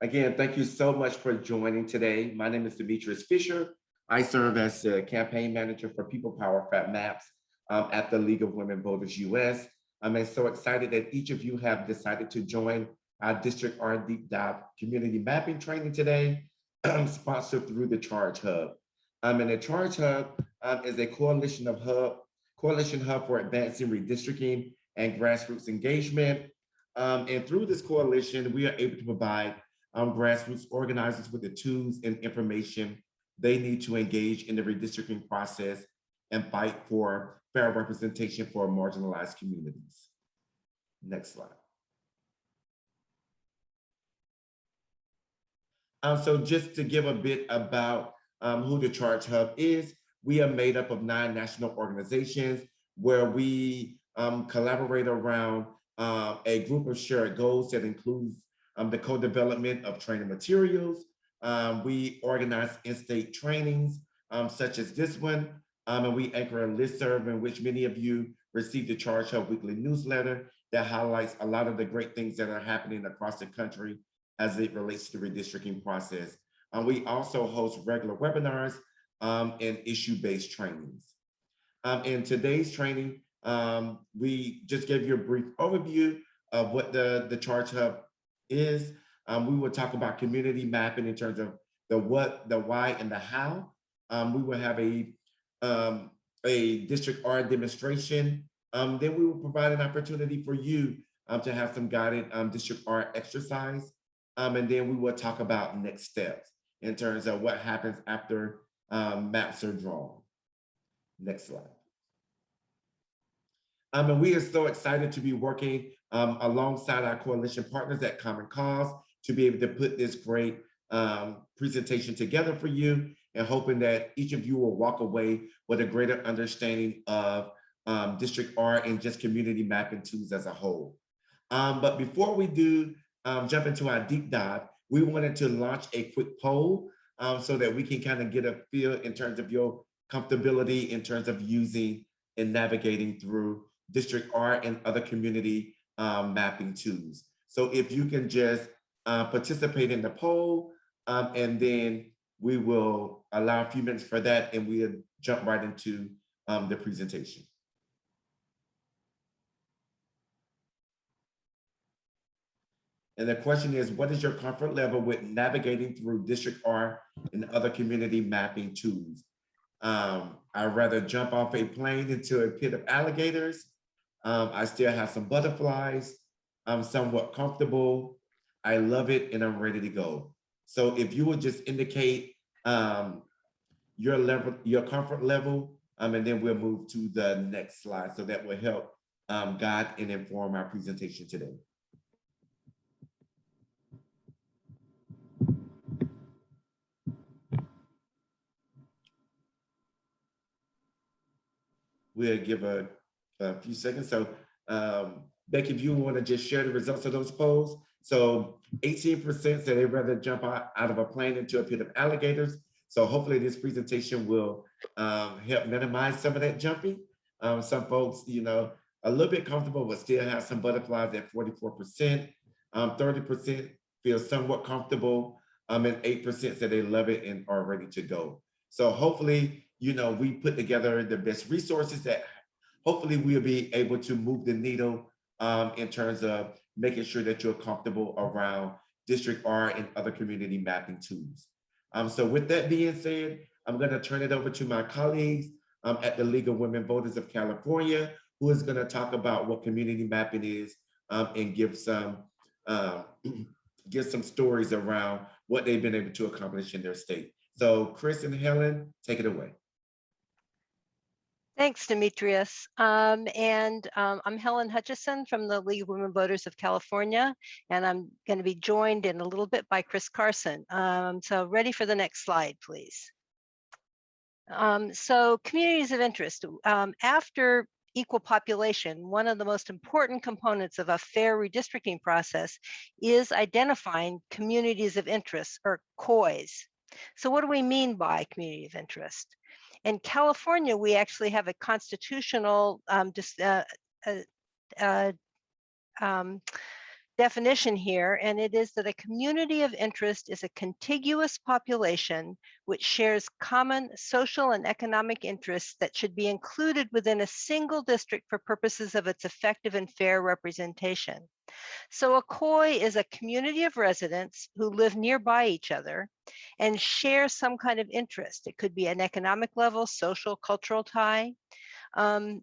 Again, thank you so much for joining today. My name is Demetrius Fisher. I serve as the campaign manager for People Power Fat Maps at the League of Women Voters US. I'm so excited that each of you have decided to join our DistrictR Deep Dive Community Mapping Training today, sponsored through the Charge Hub. And the Charge Hub is a coalition hub for advancing redistricting and grassroots engagement. And through this coalition, we are able to provide grassroots organizers with the tools and information they need to engage in the redistricting process and fight for fair representation for marginalized communities. Next slide. So just to give a bit about who the Charge Hub is, we are made up of 9 national organizations where we collaborate around a group of shared goals that includes the co-development of training materials. We organize in-state trainings such as this one, and we anchor a listserv in which many of you receive the Charge Hub weekly newsletter that highlights a lot of the great things that are happening across the country as it relates to the redistricting process. We also host regular webinars and issue-based trainings. In today's training, we just gave you a brief overview of what the Charge Hub is. We will talk about community mapping in terms of the what, the why, and the how. We will have a DistrictR demonstration. Then we will provide an opportunity for you to have some guided DistrictR exercise. And then we will talk about next steps in terms of what happens after maps are drawn. Next slide. And we are so excited to be working alongside our coalition partners at Common Cause to be able to put this great presentation together for you, and hoping that each of you will walk away with a greater understanding of DistrictR and just community mapping tools as a whole. But before we do jump into our deep dive, we wanted to launch a quick poll so that we can kind of get a feel in terms of your comfortability in terms of using and navigating through DistrictR and other community mapping tools. So if you can just participate in the poll, and then we will allow a few minutes for that, and we'll jump right into the presentation. And the question is, what is your comfort level with navigating through DistrictR and other community mapping tools? I'd rather jump off a plane into a pit of alligators. I still have some butterflies. I'm somewhat comfortable. I love it, and I'm ready to go. So if you would just indicate your comfort level, and then we'll move to the next slide. So that will help guide and inform our presentation today. We'll give a few seconds. So Becky, if you want to just share the results of those polls. So 18% said they'd rather jump out of a plane into a pit of alligators. So hopefully this presentation will help minimize some of that jumping. Some folks, a little bit comfortable, but still have some butterflies at 44%. 30% feel somewhat comfortable, and 8% said they love it and are ready to go. So hopefully, we put together the best resources that hopefully we'll be able to move the needle in terms of making sure that you're comfortable around DistrictR and other community mapping tools. So with that being said, I'm going to turn it over to my colleagues at the League of Women Voters of California, who is going to talk about what community mapping is and give some stories around what they've been able to accomplish in their state. So Chris and Helen, take it away. Thanks, Demetrius. I'm Helen Hutchison from the League of Women Voters of California, and I'm going to be joined in a little bit by Chris Carson. So ready for the next slide, please. So communities of interest. After equal population, one of the most important components of a fair redistricting process is identifying communities of interest, or COIs. So what do we mean by community of interest? In California, we actually have a constitutional definition here, and it is that a community of interest is a contiguous population which shares common social and economic interests that should be included within a single district for purposes of its effective and fair representation. So a COI is a community of residents who live nearby each other and share some kind of interest. It could be an economic level, social, cultural tie,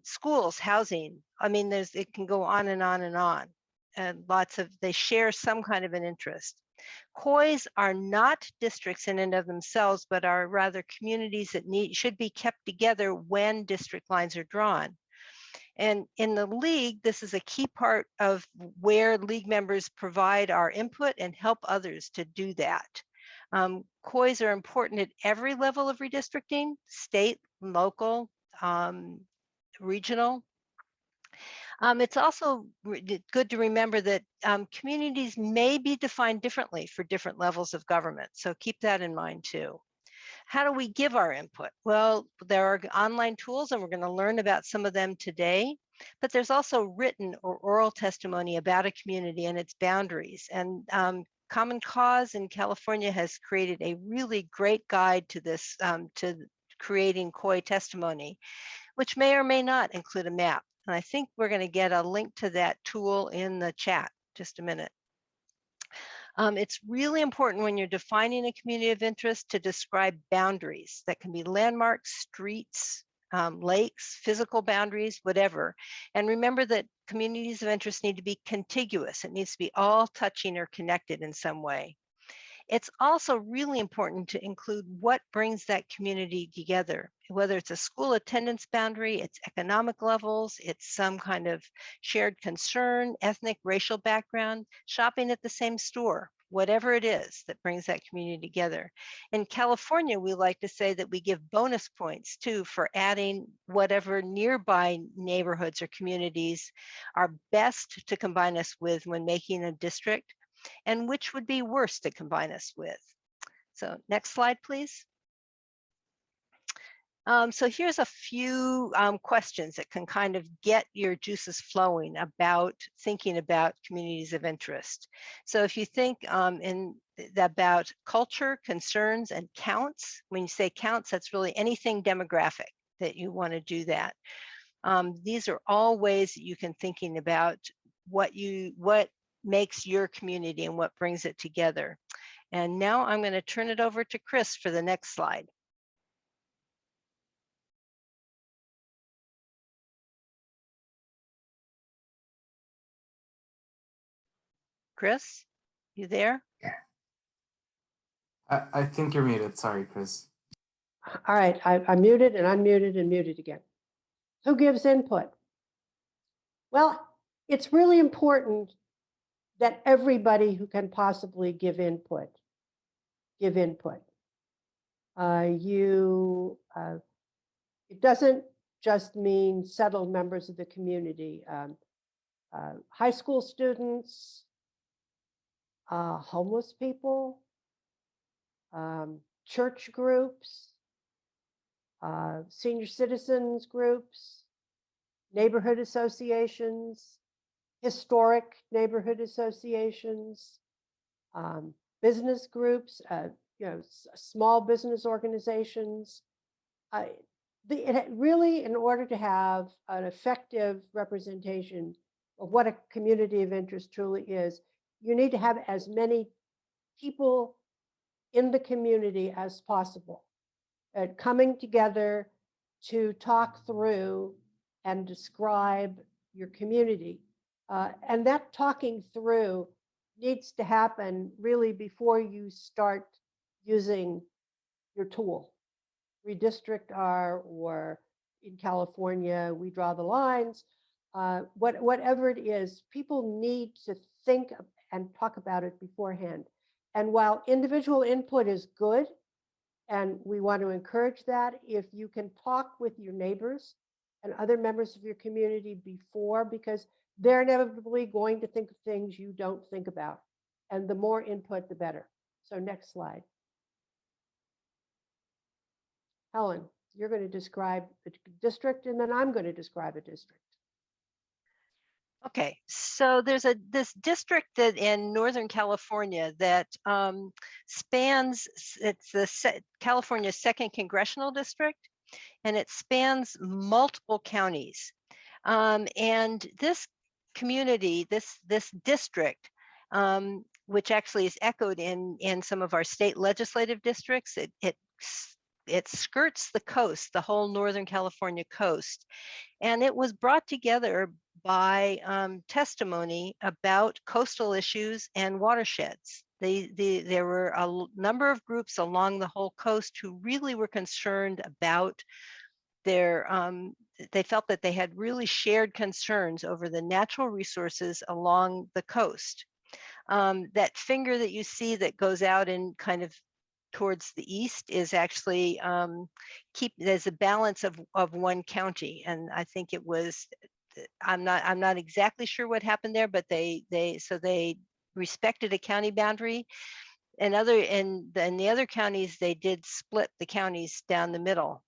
schools, housing. I mean, it can go on and on and on. And they share some kind of an interest. COIs are not districts in and of themselves, but are rather communities that should be kept together when district lines are drawn. And in the league, this is a key part of where league members provide our input and help others to do that. COIs are important at every level of redistricting, state, local, regional. It's also good to remember that communities may be defined differently for different levels of government. So keep that in mind too. How do we give our input? Well, there are online tools and we're going to learn about some of them today, but there's also written or oral testimony about a community and its boundaries. And Common Cause in California has created a really great guide to this, to creating COI testimony, which may or may not include a map. And I think we're going to get a link to that tool in the chat. Just a minute. It's really important when you're defining a community of interest to describe boundaries that can be landmarks, streets, lakes, physical boundaries, whatever. And remember that communities of interest need to be contiguous. It needs to be all touching or connected in some way. It's also really important to include what brings that community together, whether it's a school attendance boundary, it's economic levels, it's some kind of shared concern, ethnic, racial background, shopping at the same store, whatever it is that brings that community together. In California, we like to say that we give bonus points too for adding whatever nearby neighborhoods or communities are best to combine us with when making a district, and which would be worse to combine us with. So next slide, please. So here's a few questions that can kind of get your juices flowing about thinking about communities of interest. So if you think about culture, concerns, and counts, when you say counts, that's really anything demographic that you want to do that. These are all ways that you can thinking about what makes your community and what brings it together. And now I'm going to turn it over to Chris for the next slide. Chris, you there? I think you're muted. Sorry, Chris. All right, I'm muted and unmuted and muted again. Who gives input? Well, it's really important that everybody who can possibly give input, give input. It doesn't just mean settled members of the community. High school students, homeless people, church groups, senior citizens groups, neighborhood associations, historic neighborhood associations, business groups, small business organizations. Really, in order to have an effective representation of what a community of interest truly is, you need to have as many people in the community as possible, coming together to talk through and describe your community. And that talking through needs to happen really before you start using your tool. Redistrictr, or in California, we draw the lines. Whatever it is, people need to think and talk about it beforehand. And while individual input is good, and we want to encourage that, if you can talk with your neighbors and other members of your community before, because they're inevitably going to think of things you don't think about. And the more input, the better. So next slide. Helen, you're going to describe a district, and then I'm going to describe a district. Okay, so there's this district that in Northern California that spans, it's the California's second congressional district, and it spans multiple counties. And this community, this district, which actually is echoed in some of our state legislative districts, it skirts the coast, the whole Northern California coast. And it was brought together by testimony about coastal issues and watersheds. There were a number of groups along the whole coast who really were concerned about they felt that they had really shared concerns over the natural resources along the coast. That finger that you see that goes out and kind of towards the east is actually there's a balance of one county, and I think it was I'm not exactly sure what happened there, but they respected a county boundary. And in the other counties, they did split the counties down the middle.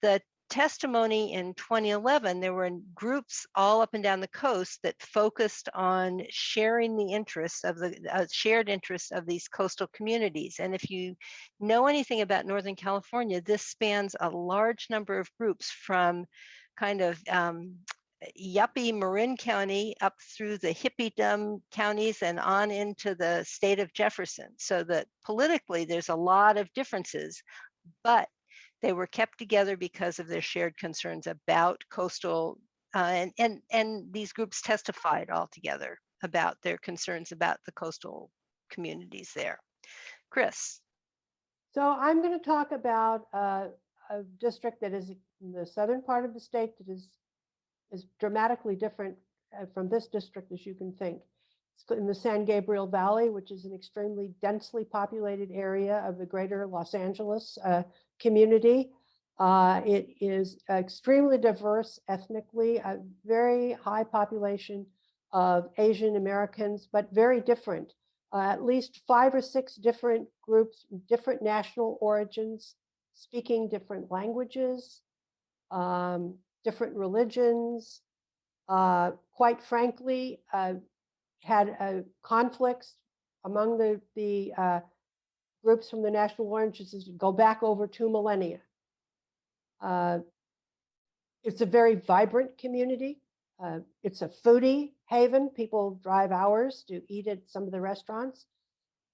The testimony in 2011, there were groups all up and down the coast that focused on sharing the interests of the shared interests of these coastal communities. And if you know anything about Northern California, this spans a large number of groups from kind of yuppie Marin County up through the hippiedom counties and on into the state of Jefferson. So that politically there's a lot of differences, but they were kept together because of their shared concerns about coastal, and these groups testified all together about their concerns about the coastal communities there. Chris. So I'm going to talk about a district that is in the southern part of the state that is dramatically different from this district as you can think. It's in the San Gabriel Valley, which is an extremely densely populated area of the greater Los Angeles community. It is extremely diverse ethnically, a very high population of Asian Americans, but very different. At least 5 or 6 different groups, different national origins, speaking different languages, different religions. Quite frankly, had conflicts among the groups from the national oranges go back over 2 millennia. It's a very vibrant community. It's a foodie haven. People drive hours to eat at some of the restaurants,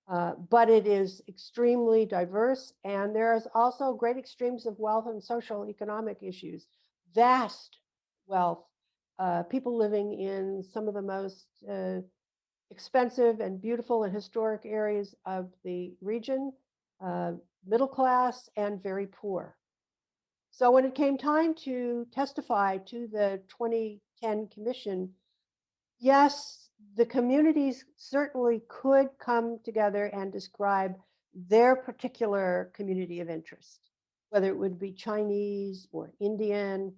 but it is extremely diverse. And there's also great extremes of wealth and social economic issues, vast wealth, people living in some of the most expensive and beautiful and historic areas of the region, middle class and very poor. So when it came time to testify to the 2010 commission, yes, the communities certainly could come together and describe their particular community of interest, whether it would be Chinese or Indian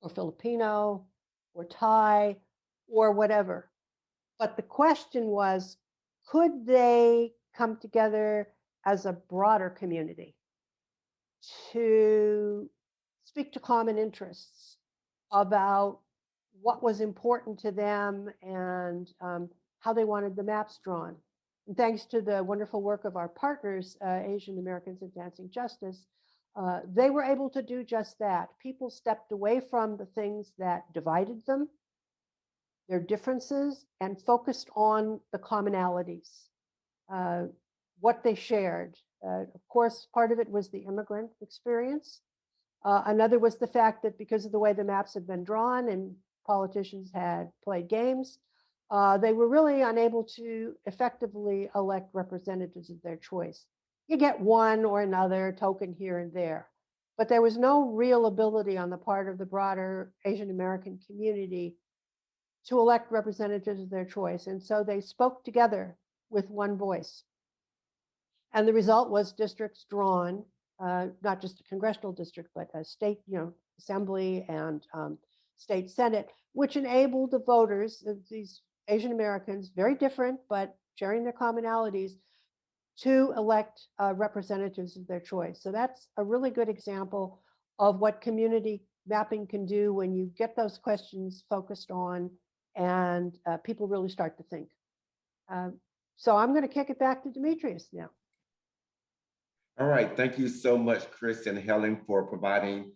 or Filipino or Thai or whatever. But the question was, could they come together as a broader community to speak to common interests about what was important to them and how they wanted the maps drawn? And thanks to the wonderful work of our partners, Asian Americans Advancing Justice, they were able to do just that. People stepped away from the things that divided them, their differences, and focused on the commonalities, what they shared. Of course, part of it was the immigrant experience. Another was the fact that because of the way the maps had been drawn and politicians had played games, they were really unable to effectively elect representatives of their choice. You get one or another token here and there, but there was no real ability on the part of the broader Asian American community to elect representatives of their choice. And so they spoke together with one voice. And the result was districts drawn, not just a congressional district, but a state, assembly and state senate, which enabled the voters, these Asian Americans, very different, but sharing their commonalities, to elect representatives of their choice. So that's a really good example of what community mapping can do when you get those questions focused on and people really start to think. So I'm going to kick it back to Demetrius now. All right, thank you so much, Chris and Helen, for providing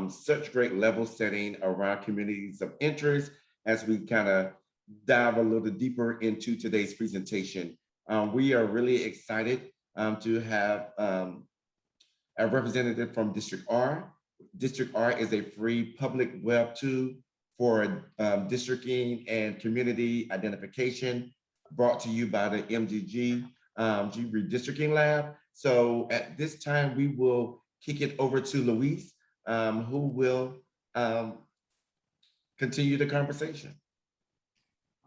such great level setting around communities of interest as we kind of dive a little deeper into today's presentation. We are really excited to have a representative from DistrictR. DistrictR is a free public web tool for districting and community identification brought to you by the MGG Redistricting Lab. So at this time, we will kick it over to Luis, who will continue the conversation.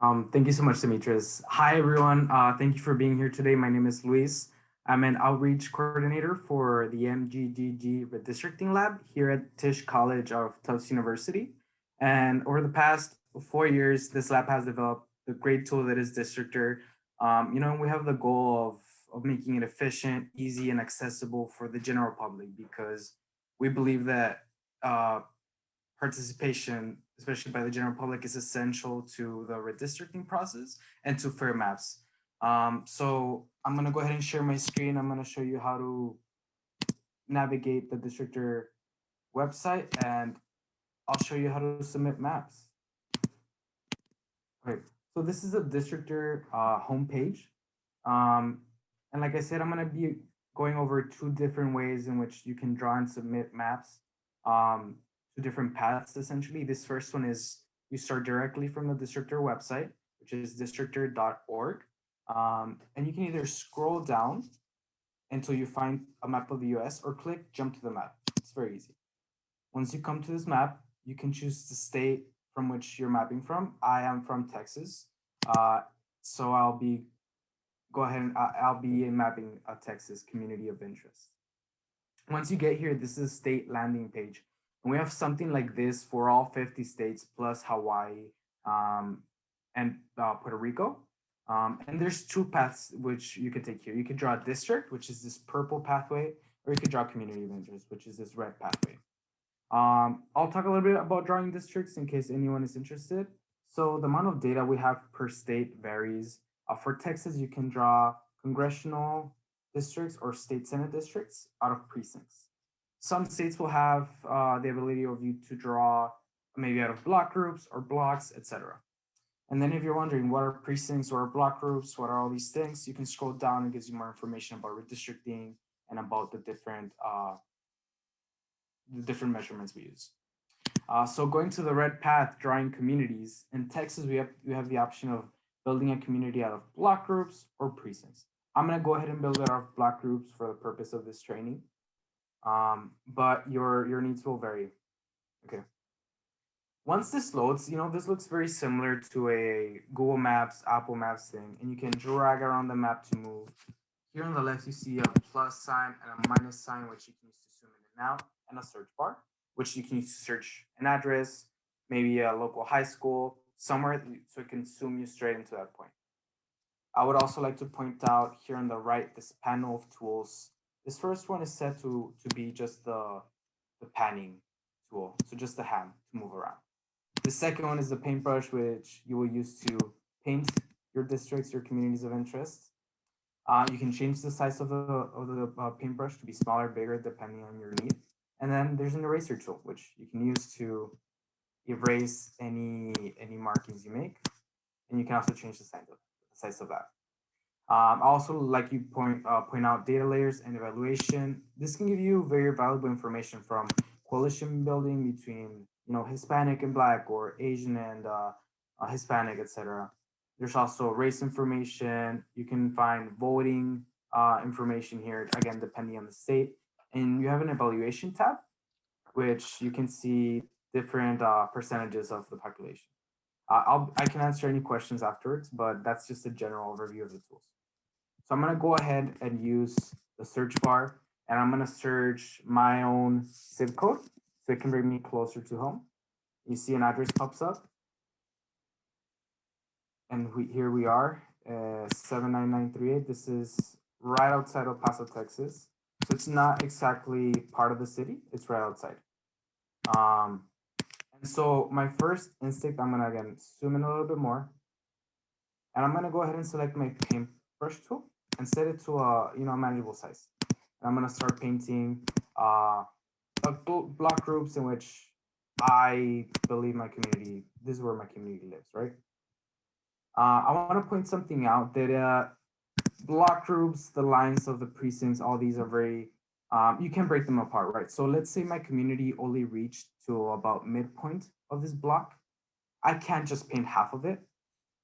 Thank you so much, Demetrius. Hi, everyone. Thank you for being here today. My name is Luis. I'm an outreach coordinator for the MGGG Redistricting Lab here at Tisch College of Tufts University. And over the past 4 years, this lab has developed a great tool that is DistrictR. We have the goal of making it efficient, easy, and accessible for the general public, because we believe that participation, especially by the general public, is essential to the redistricting process and to fair maps. So I'm going to go ahead and share my screen. I'm going to show you how to navigate the DistrictR website, and I'll show you how to submit maps. Okay, so this is a DistrictR homepage. And like I said, I'm going to be going over 2 different ways in which you can draw and submit maps, 2 different paths, essentially. This first one is you start directly from the DistrictR website, which is districtr.org. And you can either scroll down until you find a map of the US or click jump to the map. It's very easy. Once you come to this map, you can choose the state from which you're mapping from. I am from Texas. So I'll be mapping a Texas community of interest. Once you get here, this is a state landing page. And we have something like this for all 50 states plus Hawaii and Puerto Rico. And there's 2 paths which you can take here. You can draw a district, which is this purple pathway, or you could draw community of interest, which is this red pathway. I'll talk a little bit about drawing districts in case anyone is interested. So the amount of data we have per state varies. For Texas, you can draw congressional districts or state senate districts out of precincts. Some states will have the ability of you to draw maybe out of block groups or blocks, etc. And then if you're wondering what are precincts or block groups, what are all these things, you can scroll down and it gives you more information about redistricting and about the different measurements we use. So going to the red path, drawing communities. In Texas, we have the option of building a community out of block groups or precincts. I'm going to go ahead and build it out of block groups for the purpose of this training. But your needs will vary. Okay. Once this loads, this looks very similar to a Google Maps, Apple Maps thing, and you can drag around the map to move. Here on the left, you see a plus sign and a minus sign, which you can use to zoom in and out, and a search bar, which you can use to search an address, maybe a local high school, somewhere, so it can zoom you straight into that point. I would also like to point out here on the right, this panel of tools. This first one is set to be just the panning tool, so just the hand to move around. The second one is the paintbrush, which you will use to paint your districts, your communities of interest. You can change the size of the paintbrush to be smaller, bigger, depending on your need. And then there's an eraser tool, which you can use to erase any markings you make. And you can also change the size of that. I also like you point out data layers and evaluation. This can give you very valuable information from coalition building between Hispanic and Black, or Asian and Hispanic, etc. There's also race information. You can find voting information here, again, depending on the state. And you have an evaluation tab, which you can see different percentages of the population. I can answer any questions afterwards, but that's just a general overview of the tools. So I'm going to go ahead and use the search bar, and I'm going to search my own zip code so it can bring me closer to home. You see an address pops up, and here we are, 79938. This is right outside El Paso, Texas. So it's not exactly part of the city, it's right outside. And so my first instinct, I'm gonna again zoom in a little bit more, and I'm gonna go ahead and select my paintbrush tool and set it to a a manageable size. And I'm gonna start painting block groups in which I believe my community. This is where my community lives, right? I want to point something out that block groups, the lines of the precincts, all these are very, you can break them apart, right? So let's say my community only reached to about midpoint of this block. I can't just paint half of it.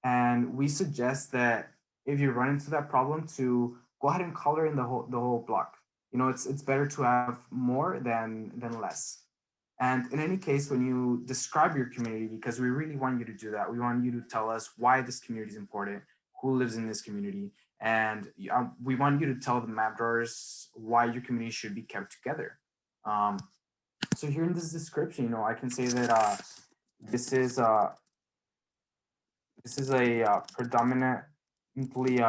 And we suggest that if you run into that problem, to go ahead and color in the whole block. It's better to have more than less. And in any case, when you describe your community, because we really want you to do that, we want you to tell us why this community is important, who lives in this community, and we want you to tell the map drawers why your community should be kept together. So here in this description, I can say that this is a predominantly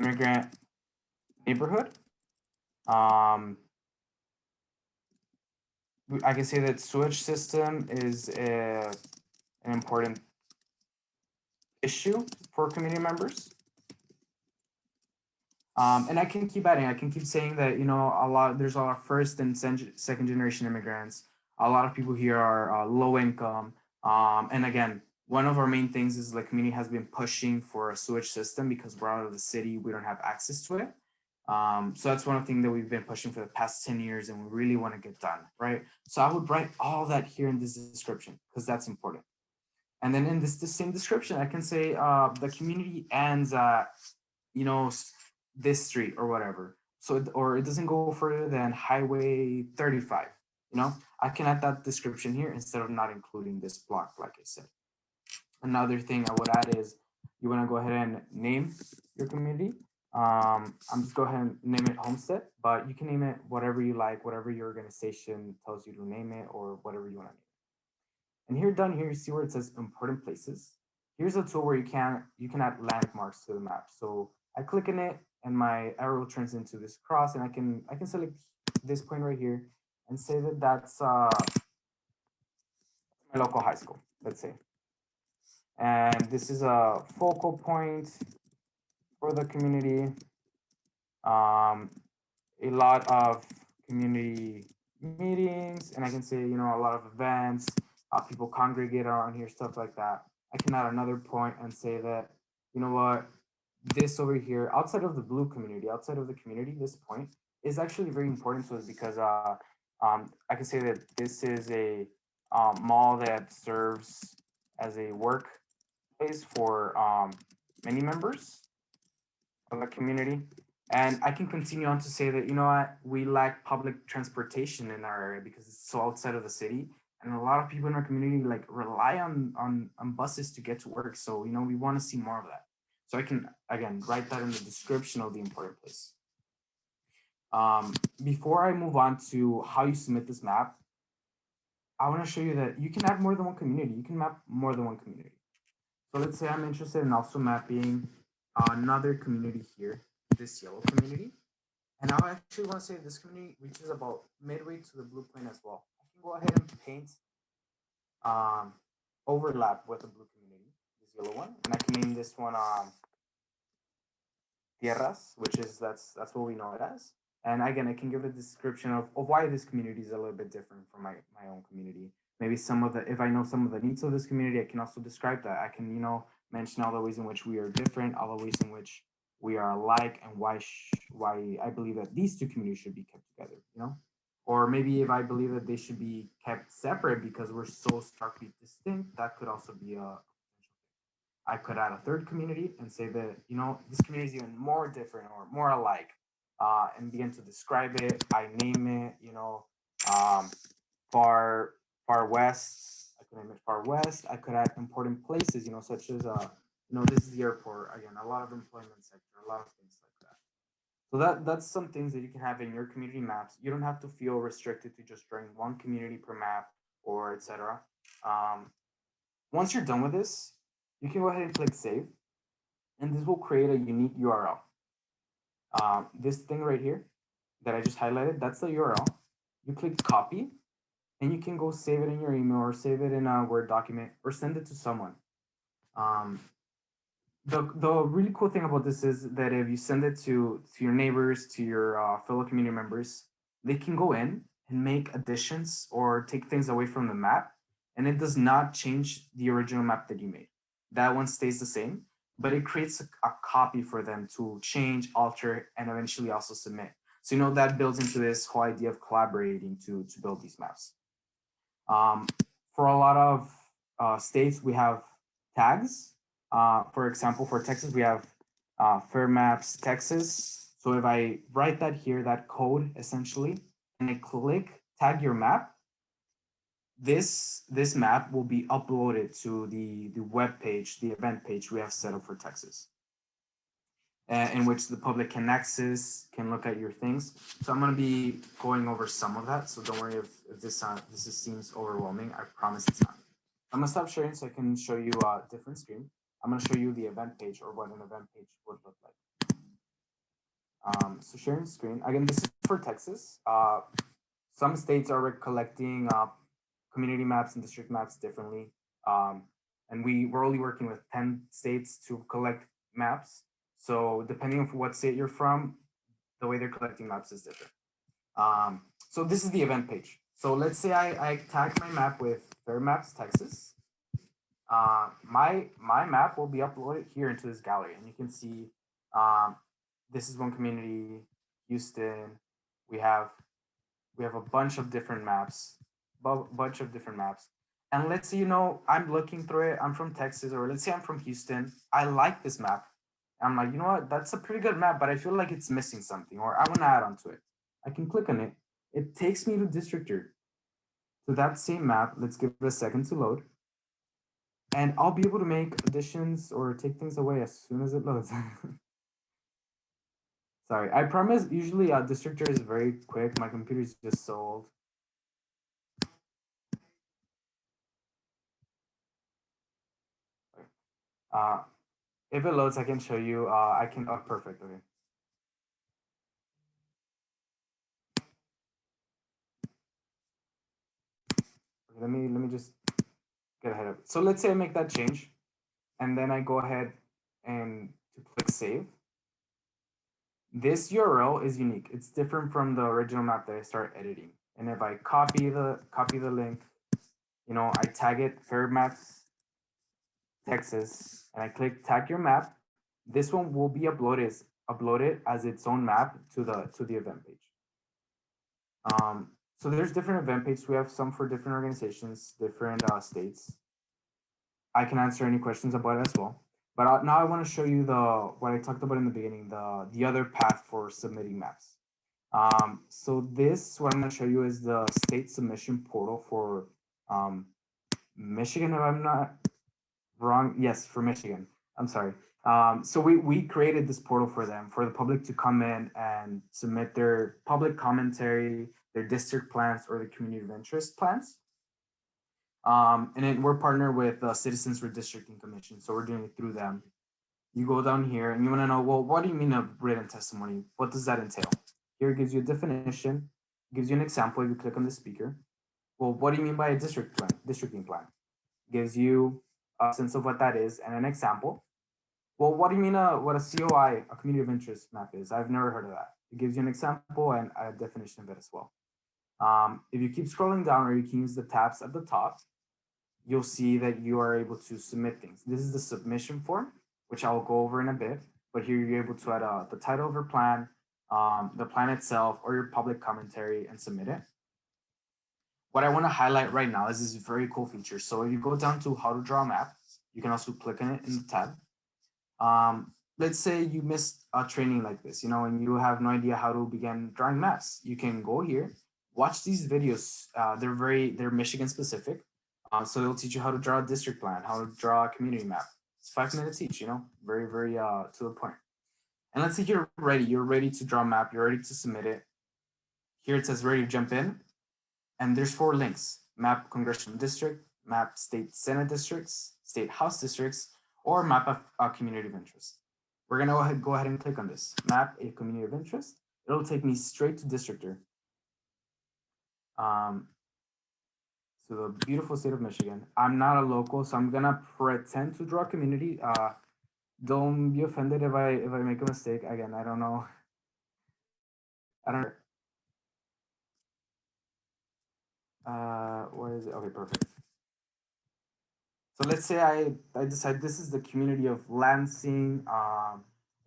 immigrant neighborhood. I can say that sewage system is an important issue for community members. And I can keep adding, I can keep saying that, there's a lot of first and second generation immigrants. A lot of people here are low income. And again, one of our main things is the community has been pushing for a sewage system because we're out of the city, we don't have access to it. So that's one thing that we've been pushing for the past 10 years and we really want to get done, right? So I would write all that here in this description because that's important. And then in this same description, I can say the community ends at, this street or whatever. So, or it doesn't go further than Highway 35, I can add that description here instead of not including this block, like I said. Another thing I would add is you want to go ahead and name your community. I'm just go ahead and name it Homestead, but you can name it whatever you like, whatever your organization tells you to name it, or whatever you want to name it. And here down here, you see where it says important places. Here's a tool where you can add landmarks to the map. So I click in it and my arrow turns into this cross, and I can select this point right here and say that that's my local high school, let's say. And this is a focal point for the community. A lot of community meetings, and I can say, a lot of events, people congregate around here, stuff like that. I can add another point and say that, what, this over here, outside of the blue community, outside of the community, this point is actually very important to us because I can say that this is a mall that serves as a workplace for many members of the community. And I can continue on to say that, we lack public transportation in our area because it's so outside of the city. And a lot of people in our community rely on buses to get to work. So, we want to see more of that. So I can, again, write that in the description of the important place. Before I move on to how you submit this map, I want to show you that you can add more than one community. You can map more than one community. So let's say I'm interested in also mapping another community here, this yellow community. And I actually want to say this community reaches about midway to the blue plane as well. I can go ahead and paint overlap with the blue community, this yellow one. And I can name this one Tierras, which is, that's what we know it as. And again, I can give a description of why this community is a little bit different from my own community. Maybe if I know some of the needs of this community, I can also describe that. I can, mention all the ways in which we are different, all the ways in which we are alike, and why I believe that these two communities should be kept together, Or maybe if I believe that they should be kept separate because we're so starkly distinct, that could also be a I could add a third community and say that, this community is even more different or more alike, and begin to describe it. I name it, far west. I could name it far west. I could add important places, such as, this is the airport. Again, a lot of employment sector, a lot of things like that. So that's some things that you can have in your community maps. You don't have to feel restricted to just drawing one community per map or etc. Once you're done with this, you can go ahead and click save, and this will create a unique URL. This thing right here that I just highlighted, that's the URL. You click copy, and you can go save it in your email or save it in a Word document or send it to someone. The really cool thing about this is that if you send it to your neighbors, to your fellow community members, they can go in and make additions or take things away from the map, and it does not change the original map that you made. That one stays the same, but it creates a copy for them to change, alter, and eventually also submit. So that builds into this whole idea of collaborating to build these maps. For a lot of states, we have tags. For example, for Texas, we have Fair Maps Texas. So if I write that here, that code essentially, and I click tag your map, this map will be uploaded to the web page, the event page we have set up for Texas, in which the public can access, can look at your things. So I'm going to be going over some of that. So don't worry if this seems overwhelming. I promise it's not. I'm going to stop sharing so I can show you a different screen. I'm going to show you the event page, or what an event page would look like. So sharing screen. Again, this is for Texas. Some states are collecting community maps and district maps differently. And we're only working with 10 states to collect maps. So depending on what state you're from, the way they're collecting maps is different. So this is the event page. So let's say I tag my map with Fair Maps Texas. My map will be uploaded here into this gallery, and you can see this is one community, Houston. We have a bunch of different maps, And let's say, I'm looking through it. I'm from Texas, or let's say I'm from Houston. I like this map. I'm like, you know what? That's a pretty good map, but I feel like it's missing something, or I want to add on to it. I can click on it. It takes me to DistrictR, to that same map. Let's give it a second to load. And I'll be able to make additions or take things away as soon as it loads. Sorry, I promise usually DistrictR is very quick. My computer is just so old. If it loads, I can show you. Oh, perfect. Okay. Let me just get ahead of it. So let's say I make that change, and then I go ahead and to click save. This URL is unique. It's different from the original map that I start editing. And if I copy the link, I tag it Fair Maps Texas, and I click tag your map, this one will be uploaded as its own map to the event page. So there's different event pages. We have some for different organizations, different states. I can answer any questions about it as well. But now I want to show you what I talked about in the beginning, the other path for submitting maps. So what I'm going to show you is the state submission portal for Michigan, if I'm not wrong. Yes, for Michigan. I'm sorry. So we created this portal for them, for the public to come in and submit their public commentary, their district plans, or the community of interest plans. And then we're partnered with the Citizens Redistricting Commission. So we're doing it through them. You go down here and you want to know, well, what do you mean a written testimony? What does that entail? Here it gives you a definition, gives you an example if you click on the speaker. Well, what do you mean by a districting plan? Gives you a sense of what that is and an example. Well, what do you mean what a COI, a community of interest map is? I've never heard of that. It gives you an example and a definition of it as well. If you keep scrolling down, or you can use the tabs at the top, you'll see that you are able to submit things. This is the submission form, which I'll go over in a bit, but here you're able to add the title of your plan, the plan itself, or your public commentary, and submit it. What I want to highlight right now is this very cool feature. So if you go down to how to draw a map, you can also click on it in the tab. Let's say you missed a training like this, and you have no idea how to begin drawing maps. You can go here, watch these videos. They're Michigan specific. So they'll teach you how to draw a district plan, how to draw a community map. It's 5 minutes each, very, very to the point. And let's say you're ready to draw a map, you're ready to submit it. Here it says ready to jump in. And there's 4 links: map congressional district, map state senate districts, state house districts, or map a community of interest. We're gonna go ahead and click on this, map a community of interest. It'll take me straight to DistrictR. to the beautiful state of Michigan. I'm not a local, so I'm gonna pretend to draw a community. Don't be offended if I make a mistake. Again, I don't know. I don't. Where is it? Okay, perfect. So let's say I decide this is the community of Lansing,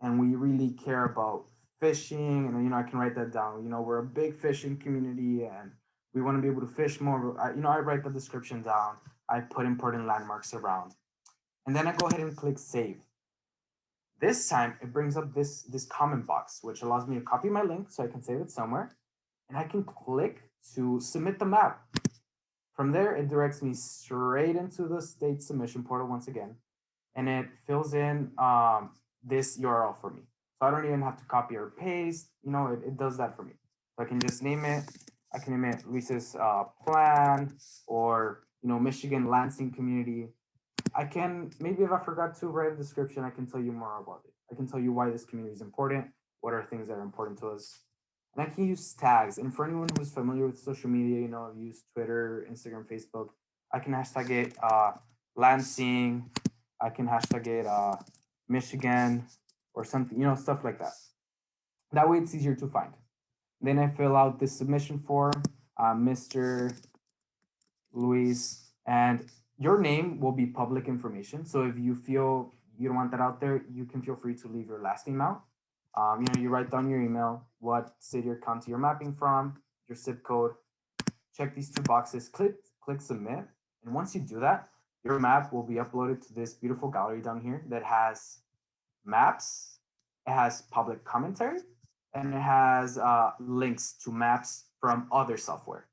and we really care about fishing, and you know I can write that down. You know, we're a big fishing community, and we want to be able to fish more. You know, I write the description down. I put important landmarks around, and then I go ahead and click save. This time it brings up this comment box, which allows me to copy my link so I can save it somewhere, and I can click to submit the map. From there, it directs me straight into the state submission portal once again, and it fills in this URL for me. So I don't even have to copy or paste, you know, it does that for me. So I can just name it. I can name it Luis's plan, or, you know, Michigan Lansing community. I can, maybe if I forgot to write a description, I can tell you more about it. I can tell you why this community is important, what are things that are important to us. And I can use tags. And for anyone who's familiar with social media, you know, use Twitter, Instagram, Facebook, I can hashtag it Lansing. I can hashtag it Michigan or something, you know, stuff like that. That way it's easier to find. Then I fill out this submission form, Mr. Luis, and your name will be public information. So if you feel you don't want that out there, you can feel free to leave your last name out. You know, you write down your email, what city or county you're mapping from, your zip code, check these two boxes, click submit. And once you do that, your map will be uploaded to this beautiful gallery down here that has maps, it has public commentary, and it has links to maps from other software,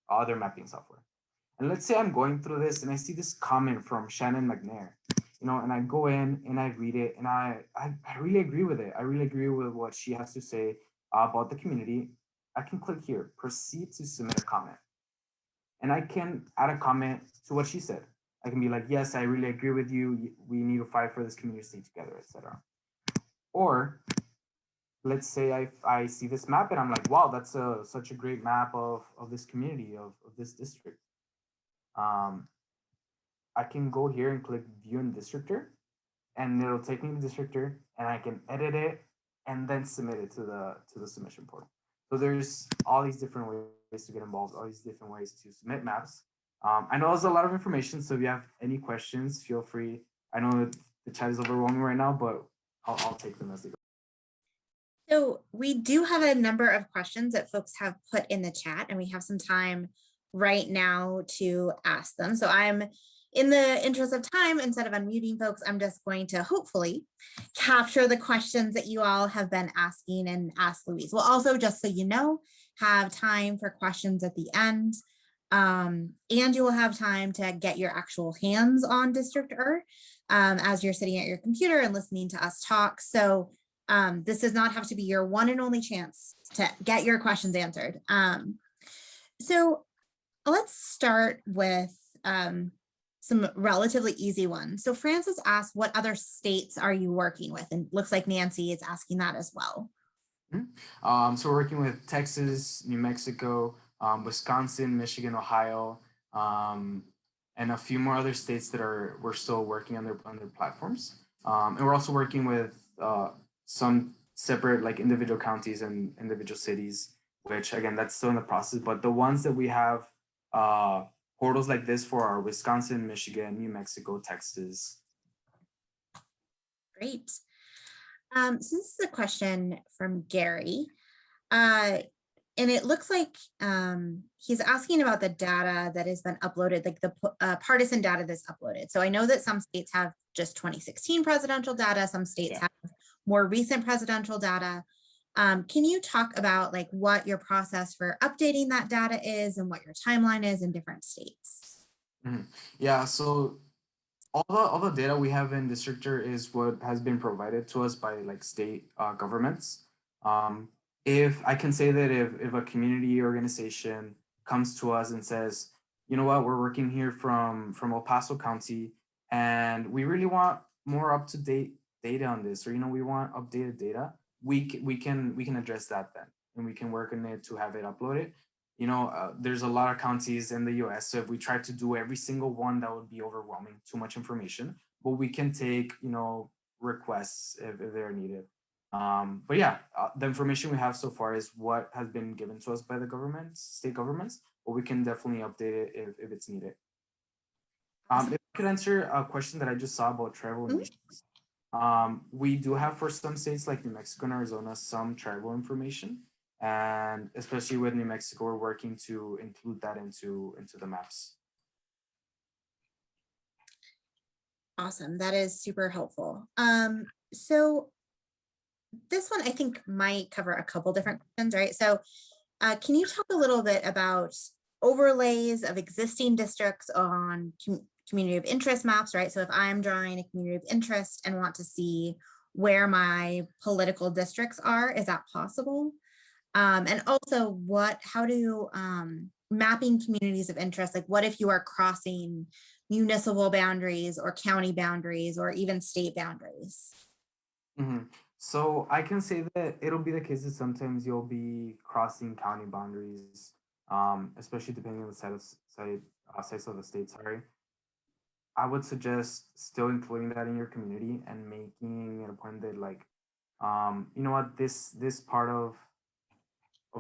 other mapping software. And let's say I'm going through this and I see this comment from Shannon McNair, you know, and I go in and I read it, and I really agree with it. I really agree with what she has to say about the community. I can click here, proceed to submit a comment. And I can add a comment to what she said. I can be like, yes, I really agree with you. We need to fight for this community to stay together, etc. Or let's say I see this map and I'm like, wow, that's such a great map of this community, of this district. I can go here and click view in DistrictR, and it'll take me to DistrictR, and I can edit it and then submit it to the submission portal. So there's all these different ways to get involved, all these different ways to submit maps. I know there's a lot of information, so if you have any questions, feel free. I know the chat is overwhelming right now, but I'll take them as they go. So we do have a number of questions that folks have put in the chat, and we have some time right now to ask them. So I'm, in the interest of time, instead of unmuting folks, I'm just going to hopefully capture the questions that you all have been asking and ask Louise. We'll also, just so you know, have time for questions at the end. And you will have time to get your actual hands on DistrictR as you're sitting at your computer and listening to us talk. So this does not have to be your one and only chance to get your questions answered. So let's start with some relatively easy ones. So Francis asked, what other states are you working with? And looks like Nancy is asking that as well. So we're working with Texas, New Mexico, Wisconsin, Michigan, Ohio, and a few more other states that we're still working on their platforms. And we're also working with some separate, like, individual counties and individual cities, which again, that's still in the process. But the ones that we have portals like this for are Wisconsin, Michigan, New Mexico, Texas. Great. So this is a question from Gary. And it looks like he's asking about the data that has been uploaded, like the partisan data that's uploaded. So I know that some states have just 2016 presidential data, some states have more recent presidential data. Can you talk about, like, what your process for updating that data is and what your timeline is in different states? Yeah, so all the data we have in DistrictR is what has been provided to us by, like, state governments. If I can say that if a community organization comes to us and says, you know what, we're working here from El Paso County, and we really want more up-to-date data on this, or, you know, we want updated data, we can address that then, and we can work on it to have it uploaded. there's a lot of counties in the US. So if we try to do every single one, that would be overwhelming, too much information. But we can take, requests if they're needed. But yeah, the information we have so far is what has been given to us by the state governments, but we can definitely update it if it's needed. If I could answer a question that I just saw about tribal nations. We do have for some states like New Mexico and Arizona, some tribal information. And especially with New Mexico, we're working to include that into the maps. Awesome, that is super helpful. So this one I think might cover a couple different questions, right? So can you talk a little bit about overlays of existing districts on community of interest maps, right? So if I'm drawing a community of interest and want to see where my political districts are, is that possible? And also how do mapping communities of interest, like what if you are crossing municipal boundaries or county boundaries or even state boundaries? So I can say that it'll be the case that sometimes you'll be crossing county boundaries, especially depending on the size of the state, sorry. I would suggest still including that in your community and making it a point that, like, you know what, this part of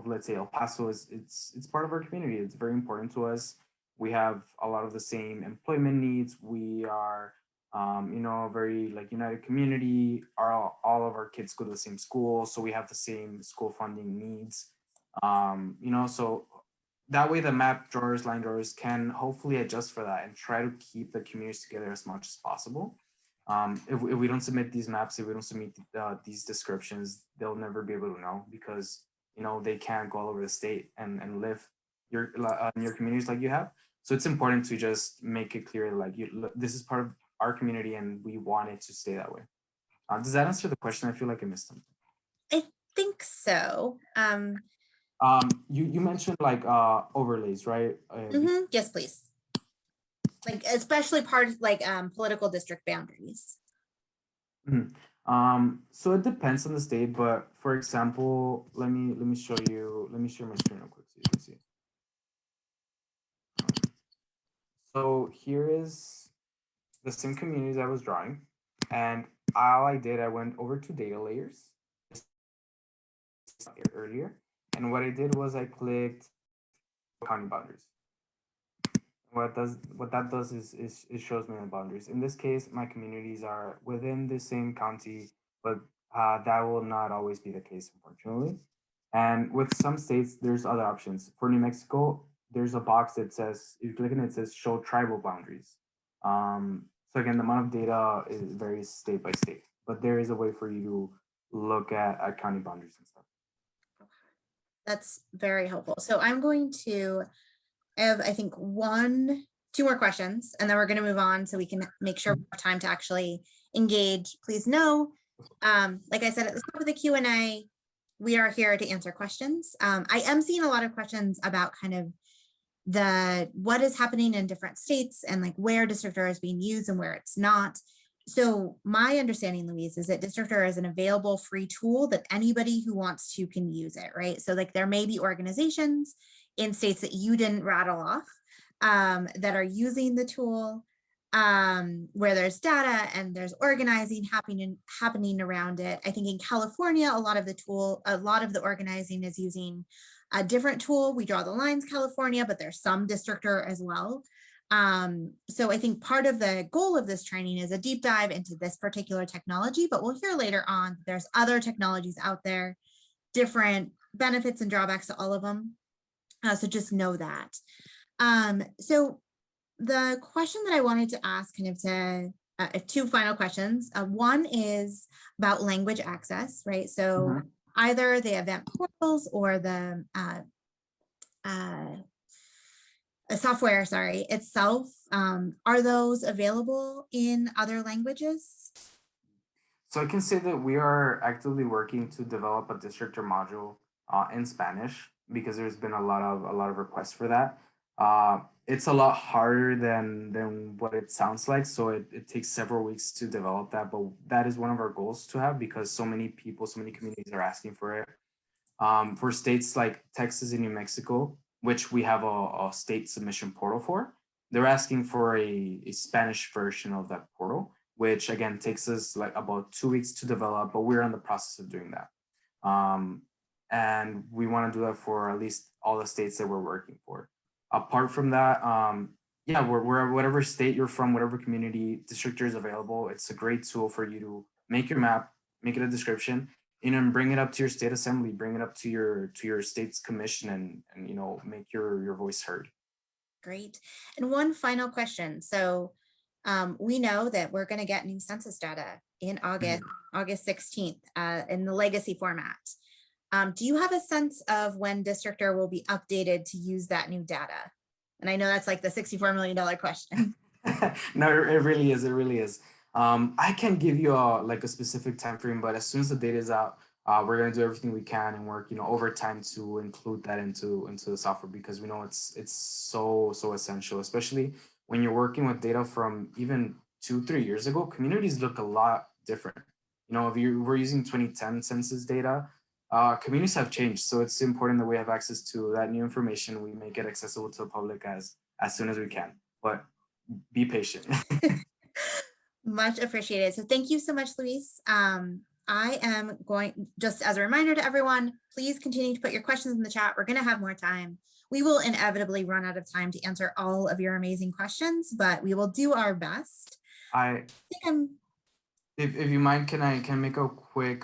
let's say El Paso it's part of our community. It's very important to us. We have a lot of the same employment needs. We are a very like united community. All of our kids go to the same school, so we have the same school funding needs. So that way the map drawers, line drawers can hopefully adjust for that and try to keep the communities together as much as possible. If we don't submit these maps, if we don't submit these descriptions, they'll never be able to know, because they can't go all over the state and live in your communities like you have. So it's important to just make it clear, like, this is part of our community and we want it to stay that way. Does that answer the question? I feel like I missed something. I think so. You mentioned like overlays, right? Yes, please. Like especially parts like political district boundaries. So it depends on the state, but for example, let me show you. Let me share my screen real quick so you can see. So here is the same communities I was drawing, and all I did, I went over to data layers earlier, and what I did was I clicked county boundaries. What that does is it shows me the boundaries. In this case, my communities are within the same county, but that will not always be the case, unfortunately. And with some states, there's other options. For New Mexico, there's a box that says, if you click on it, it says show tribal boundaries. So again, the amount of data varies state by state, but there is a way for you to look at county boundaries and stuff. That's very helpful. So I'm going to have, I think, 2 more questions, and then we're going to move on so we can make sure we have time to actually engage. Please know, like I said at the top of the Q&A, we are here to answer questions. I am seeing a lot of questions about kind of what is happening in different states and like where DistrictR is being used and where it's not. So my understanding, Louise, is that DistrictR is an available free tool that anybody who wants to can use it, right? So like there may be organizations in states that you didn't rattle off that are using the tool, where there's data and there's organizing happening around it. I think in California, a lot of the organizing is using a different tool. We Draw the Lines California, but there's some DistrictR as well. So I think part of the goal of this training is a deep dive into this particular technology, but we'll hear later on there's other technologies out there, different benefits and drawbacks to all of them. So just know that. So the question that I wanted to ask, kind of to 2 final questions. One is about language access, right? So either the event portals or the software, itself, are those available in other languages? So I can say that we are actively working to develop a DistrictR module in Spanish, because there's been a lot of requests for that. It's a lot harder than what it sounds like, so it takes several weeks to develop that, but that is one of our goals to have, because so many people, so many communities are asking for it. For states like Texas and New Mexico, which we have a state submission portal for. They're asking for a Spanish version of that portal, which again takes us like about 2 weeks to develop, but we're in the process of doing that. And we want to do that for at least all the states that we're working for. Apart from that, yeah, we're whatever state you're from, whatever community, DistrictR is available. It's a great tool for you to make your map, make it a description, and bring it up to your state assembly, bring it up to your state's commission, and you know, make your voice heard. Great. And one final question. So we know that we're going to get new census data in August 16th in the legacy format. Do you have a sense of when DistrictR will be updated to use that new data? And I know that's like the $64 million question. No, it really is. It really is. I can't give you a specific time frame, but as soon as the data is out, we're going to do everything we can and work, you know, overtime to include that into the software, because we know it's so essential, especially when you're working with data from even 2-3 years ago. Communities look a lot different. You know, if we're using 2010 census data, communities have changed. So it's important that we have access to that new information. We make it accessible to the public as soon as we can, but be patient. Much appreciated. So thank you so much, Luis. I am going, just as a reminder to everyone, please continue to put your questions in the chat. We're going to have more time. We will inevitably run out of time to answer all of your amazing questions, but we will do our best. If you mind, can I make a quick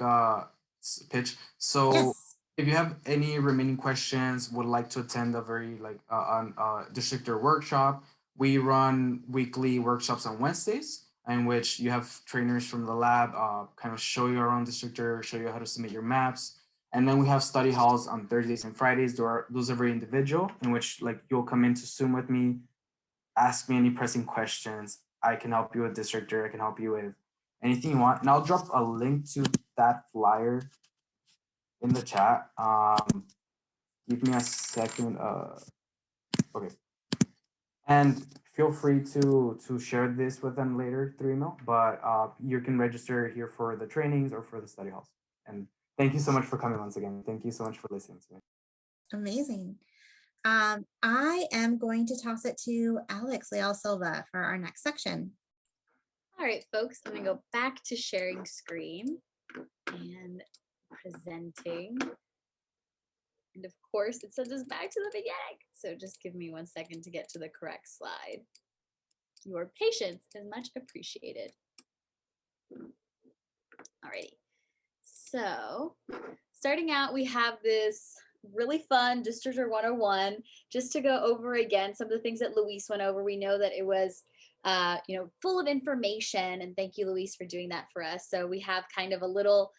pitch? So yes. If you have any remaining questions, would like to attend a very DistrictR workshop, we run weekly workshops on Wednesdays, in which you have trainers from the lab kind of show you around DistrictR, show you how to submit your maps. And then we have study halls on Thursdays and Fridays. Those are very individual, in which like you'll come into Zoom with me, ask me any pressing questions. I can help you with DistrictR. I can help you with anything you want. And I'll drop a link to that flyer in the chat. Give me a second. Okay. And feel free to share this with them later through email, but you can register here for the trainings or for the study halls. And thank you so much for coming once again. Thank you so much for listening to me. Amazing. I am going to toss it to Alex Leal Silva for our next section. All right, folks, I'm gonna go back to sharing screen and presenting. And of course, it sends us back to the beginning. So just give me 1 second to get to the correct slide. Your patience is much appreciated. Alrighty. So starting out, we have this really fun DistrictR 101. Just to go over again some of the things that Luis went over. We know that it was full of information, and thank you, Luis, for doing that for us. So we have kind of a little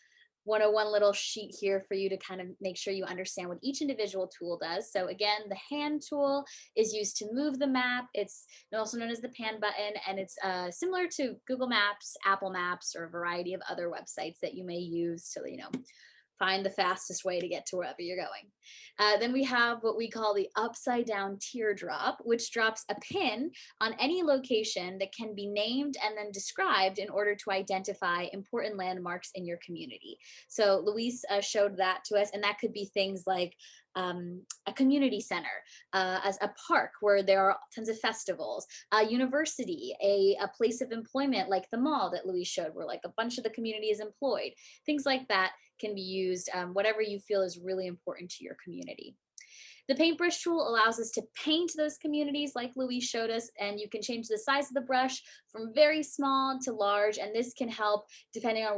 101 little sheet here for you to kind of make sure you understand what each individual tool does. So again, the hand tool is used to move the map. It's also known as the pan button, and it's similar to Google Maps, Apple Maps, or a variety of other websites that you may use to, find the fastest way to get to wherever you're going. Then we have what we call the upside down teardrop, which drops a pin on any location that can be named and then described in order to identify important landmarks in your community. So Luis showed that to us, and that could be things like a community center, as a park where there are tons of festivals, a university, a place of employment like the mall that Luis showed, where like a bunch of the community is employed. Things like that can be used, whatever you feel is really important to your community. The paintbrush tool allows us to paint those communities like Luis showed us, and you can change the size of the brush from very small to large, and this can help depending on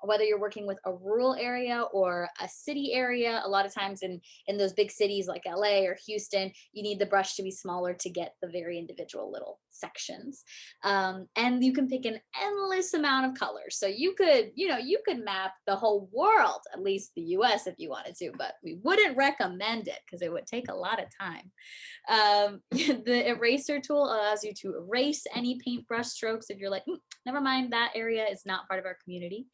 whether you're working with a rural area or a city area. A lot of times in those big cities like LA or Houston, you need the brush to be smaller to get the very individual little sections. And you can pick an endless amount of colors. So you could map the whole world, at least the US if you wanted to, but we wouldn't recommend it because it would take a lot of time. The eraser tool allows you to erase any paintbrush strokes if you're like, never mind, that area is not part of our community.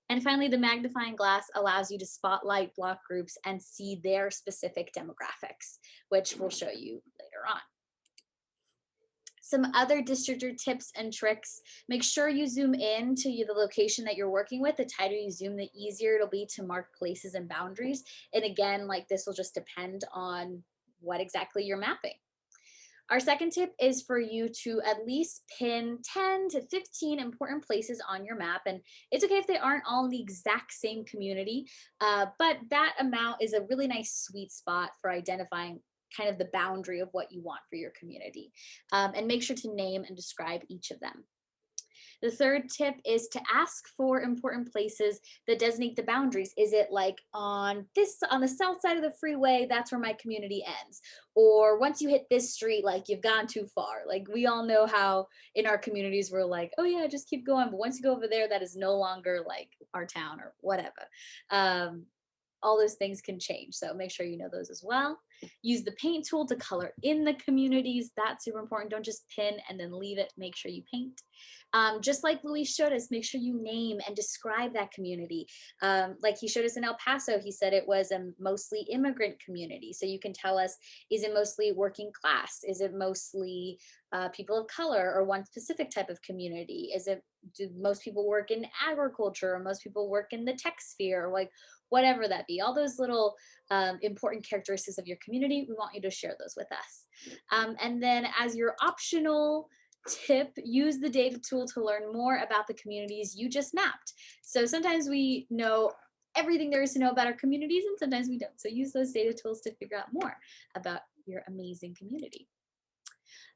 And finally, the magnifying glass allows you to spotlight block groups and see their specific demographics, which we'll show you later on. Some other DistrictR tips and tricks: make sure you zoom in to the location that you're working with. The tighter you zoom, the easier it'll be to mark places and boundaries. And again, like this will just depend on what exactly you're mapping. Our second tip is for you to at least pin 10 to 15 important places on your map. And it's okay if they aren't all in the exact same community, but that amount is a really nice sweet spot for identifying kind of the boundary of what you want for your community. And make sure to name and describe each of them. The third tip is to ask for important places that designate the boundaries. Is it like on the south side of the freeway, that's where my community ends? Or once you hit this street, like you've gone too far. Like we all know how in our communities we're like, oh yeah, just keep going. But once you go over there, that is no longer like our town or whatever. All those things can change. So make sure you know those as well. Use the paint tool to color in the communities. That's super important. Don't just pin and then leave it. Make sure you paint. Just like Luis showed us, make sure you name and describe that community. Like he showed us in El Paso, he said it was a mostly immigrant community. So you can tell us, is it mostly working class? Is it mostly people of color or one specific type of community? Do most people work in agriculture or most people work in the tech sphere, or like whatever that be? All those little important characteristics of your community, we want you to share those with us. And then as your optional tip, use the data tool to learn more about the communities you just mapped. So sometimes we know everything there is to know about our communities and sometimes we don't. So use those data tools to figure out more about your amazing community.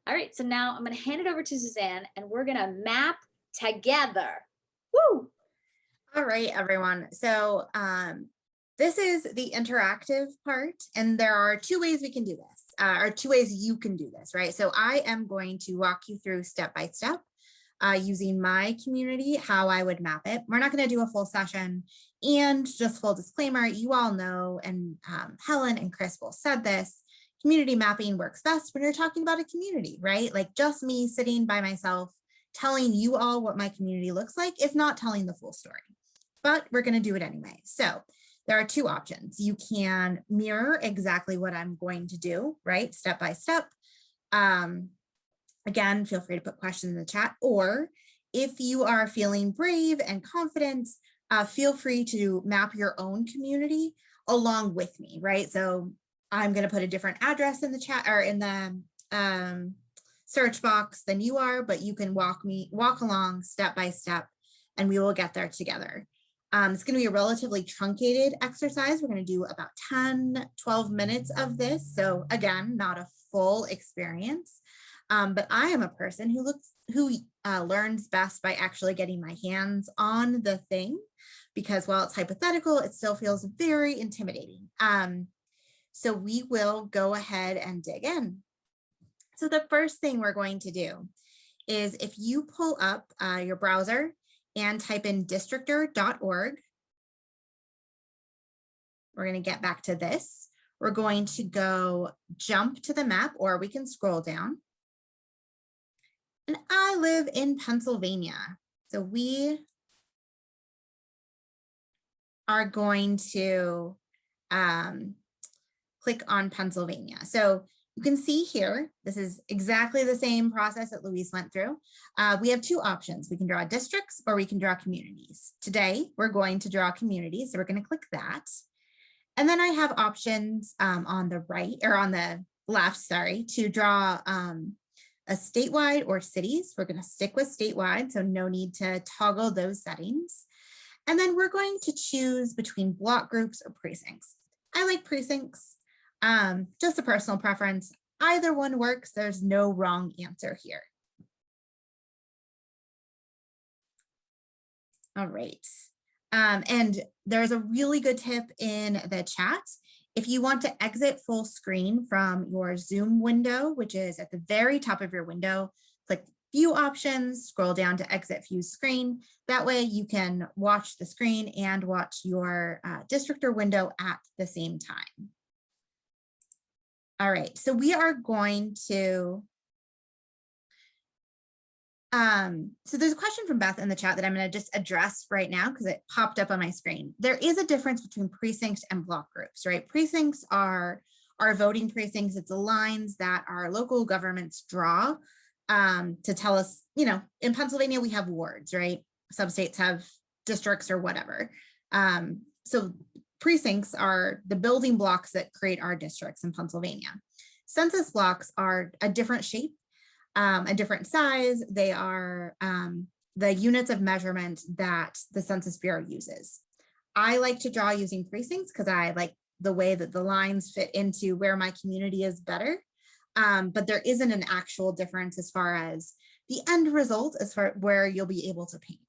All right, so now I'm going to hand it over to Suzanne and we're going to map together. Woo! All right, everyone. So this is the interactive part, and there are two ways we can do this, or two ways you can do this, right? So I am going to walk you through step by step using my community, how I would map it. We're not going to do a full session, and just full disclaimer, you all know, and Helen and Chris both said this, community mapping works best when you're talking about a community, right? Like just me sitting by myself telling you all what my community looks like, if not telling the full story. But we're going to do it anyway. So there are two options. You can mirror exactly what I'm going to do, right? Step by step. Again, feel free to put questions in the chat, or if you are feeling brave and confident, feel free to map your own community along with me, right? So I'm going to put a different address in the chat or in the search box than you are, but you can walk along step by step and we will get there together. It's going to be a relatively truncated exercise. We're going to do about 10-12 minutes of this. So again, not a full experience, but I am a person who learns best by actually getting my hands on the thing, because while it's hypothetical, it still feels very intimidating. So we will go ahead and dig in. So the first thing we're going to do is if you pull up your browser and type in DistrictR.org, we're going to get back to this. We're going to go jump to the map, or we can scroll down. And I live in Pennsylvania. So we are going to click on Pennsylvania. So you can see here, this is exactly the same process that Luis went through. We have two options. We can draw districts or we can draw communities. Today, we're going to draw communities. So we're going to click that. And then I have options on the right or on the left, sorry, to draw a statewide or cities. We're going to stick with statewide, so no need to toggle those settings. And then we're going to choose between block groups or precincts. I like precincts. Just a personal preference. Either one works. There's no wrong answer here. All right. And there's a really good tip in the chat. If you want to exit full screen from your Zoom window, which is at the very top of your window, click View Options, scroll down to Exit View Screen. That way you can watch the screen and watch your DistrictR window at the same time. All right, so we are going to, so there's a question from Beth in the chat that I'm going to just address right now because it popped up on my screen. There is a difference between precincts and block groups, right? Precincts are our voting precincts. It's the lines that our local governments draw to tell us, you know, in Pennsylvania, we have wards, right? Some states have districts or whatever. So precincts are the building blocks that create our districts in Pennsylvania. census blocks are a different shape, a different size. They are the units of measurement that the Census Bureau uses. I like to draw using precincts because I like the way that the lines fit into where my community is better. But there isn't an actual difference as far as the end result, as far where you'll be able to paint.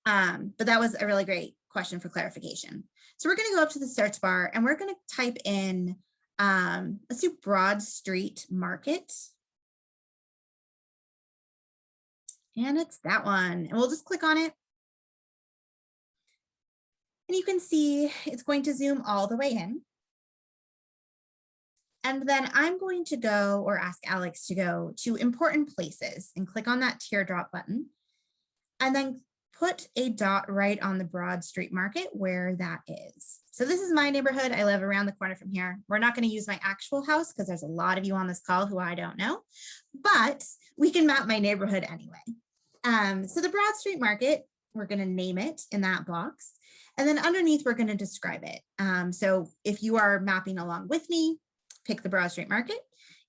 But that was a really great question for clarification. So we're going to go up to the search bar and we're going to type in, let's do Broad Street Market. And it's that one. And we'll just click on it. And you can see it's going to zoom all the way in. And then I'm going to go, or ask Alex to go to important places and click on that teardrop button. And then put a dot right on the Broad Street Market where that is. So this is my neighborhood. I live around the corner from here. We're not going to use my actual house because there's a lot of you on this call who I don't know, but we can map my neighborhood anyway. So the Broad Street Market, we're going to name it in that box. And then underneath, we're going to describe it. So if you are mapping along with me, pick the Broad Street Market.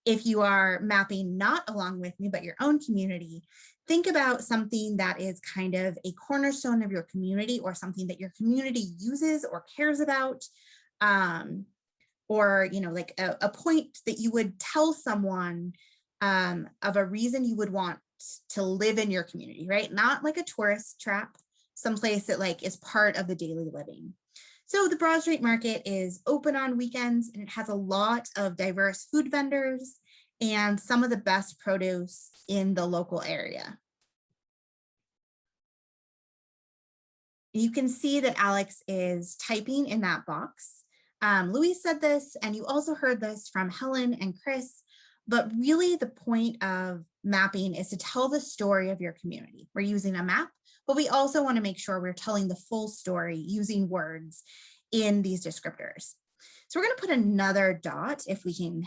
If you are mapping not along with me, but your own community, think about something that is kind of a cornerstone of your community or something that your community uses or cares about. Or, you know, like a point that you would tell someone of a reason you would want to live in your community, right? Not like a tourist trap, someplace that like is part of the daily living. So the Broad Street Market is open on weekends and it has a lot of diverse food vendors and some of the best produce in the local area. You can see that Alex is typing in that box. Louise said this, and you also heard this from Helen and Chris, but really the point of mapping is to tell the story of your community. We're using a map, but we also want to make sure we're telling the full story using words in these descriptors. So we're going to put another dot, if we can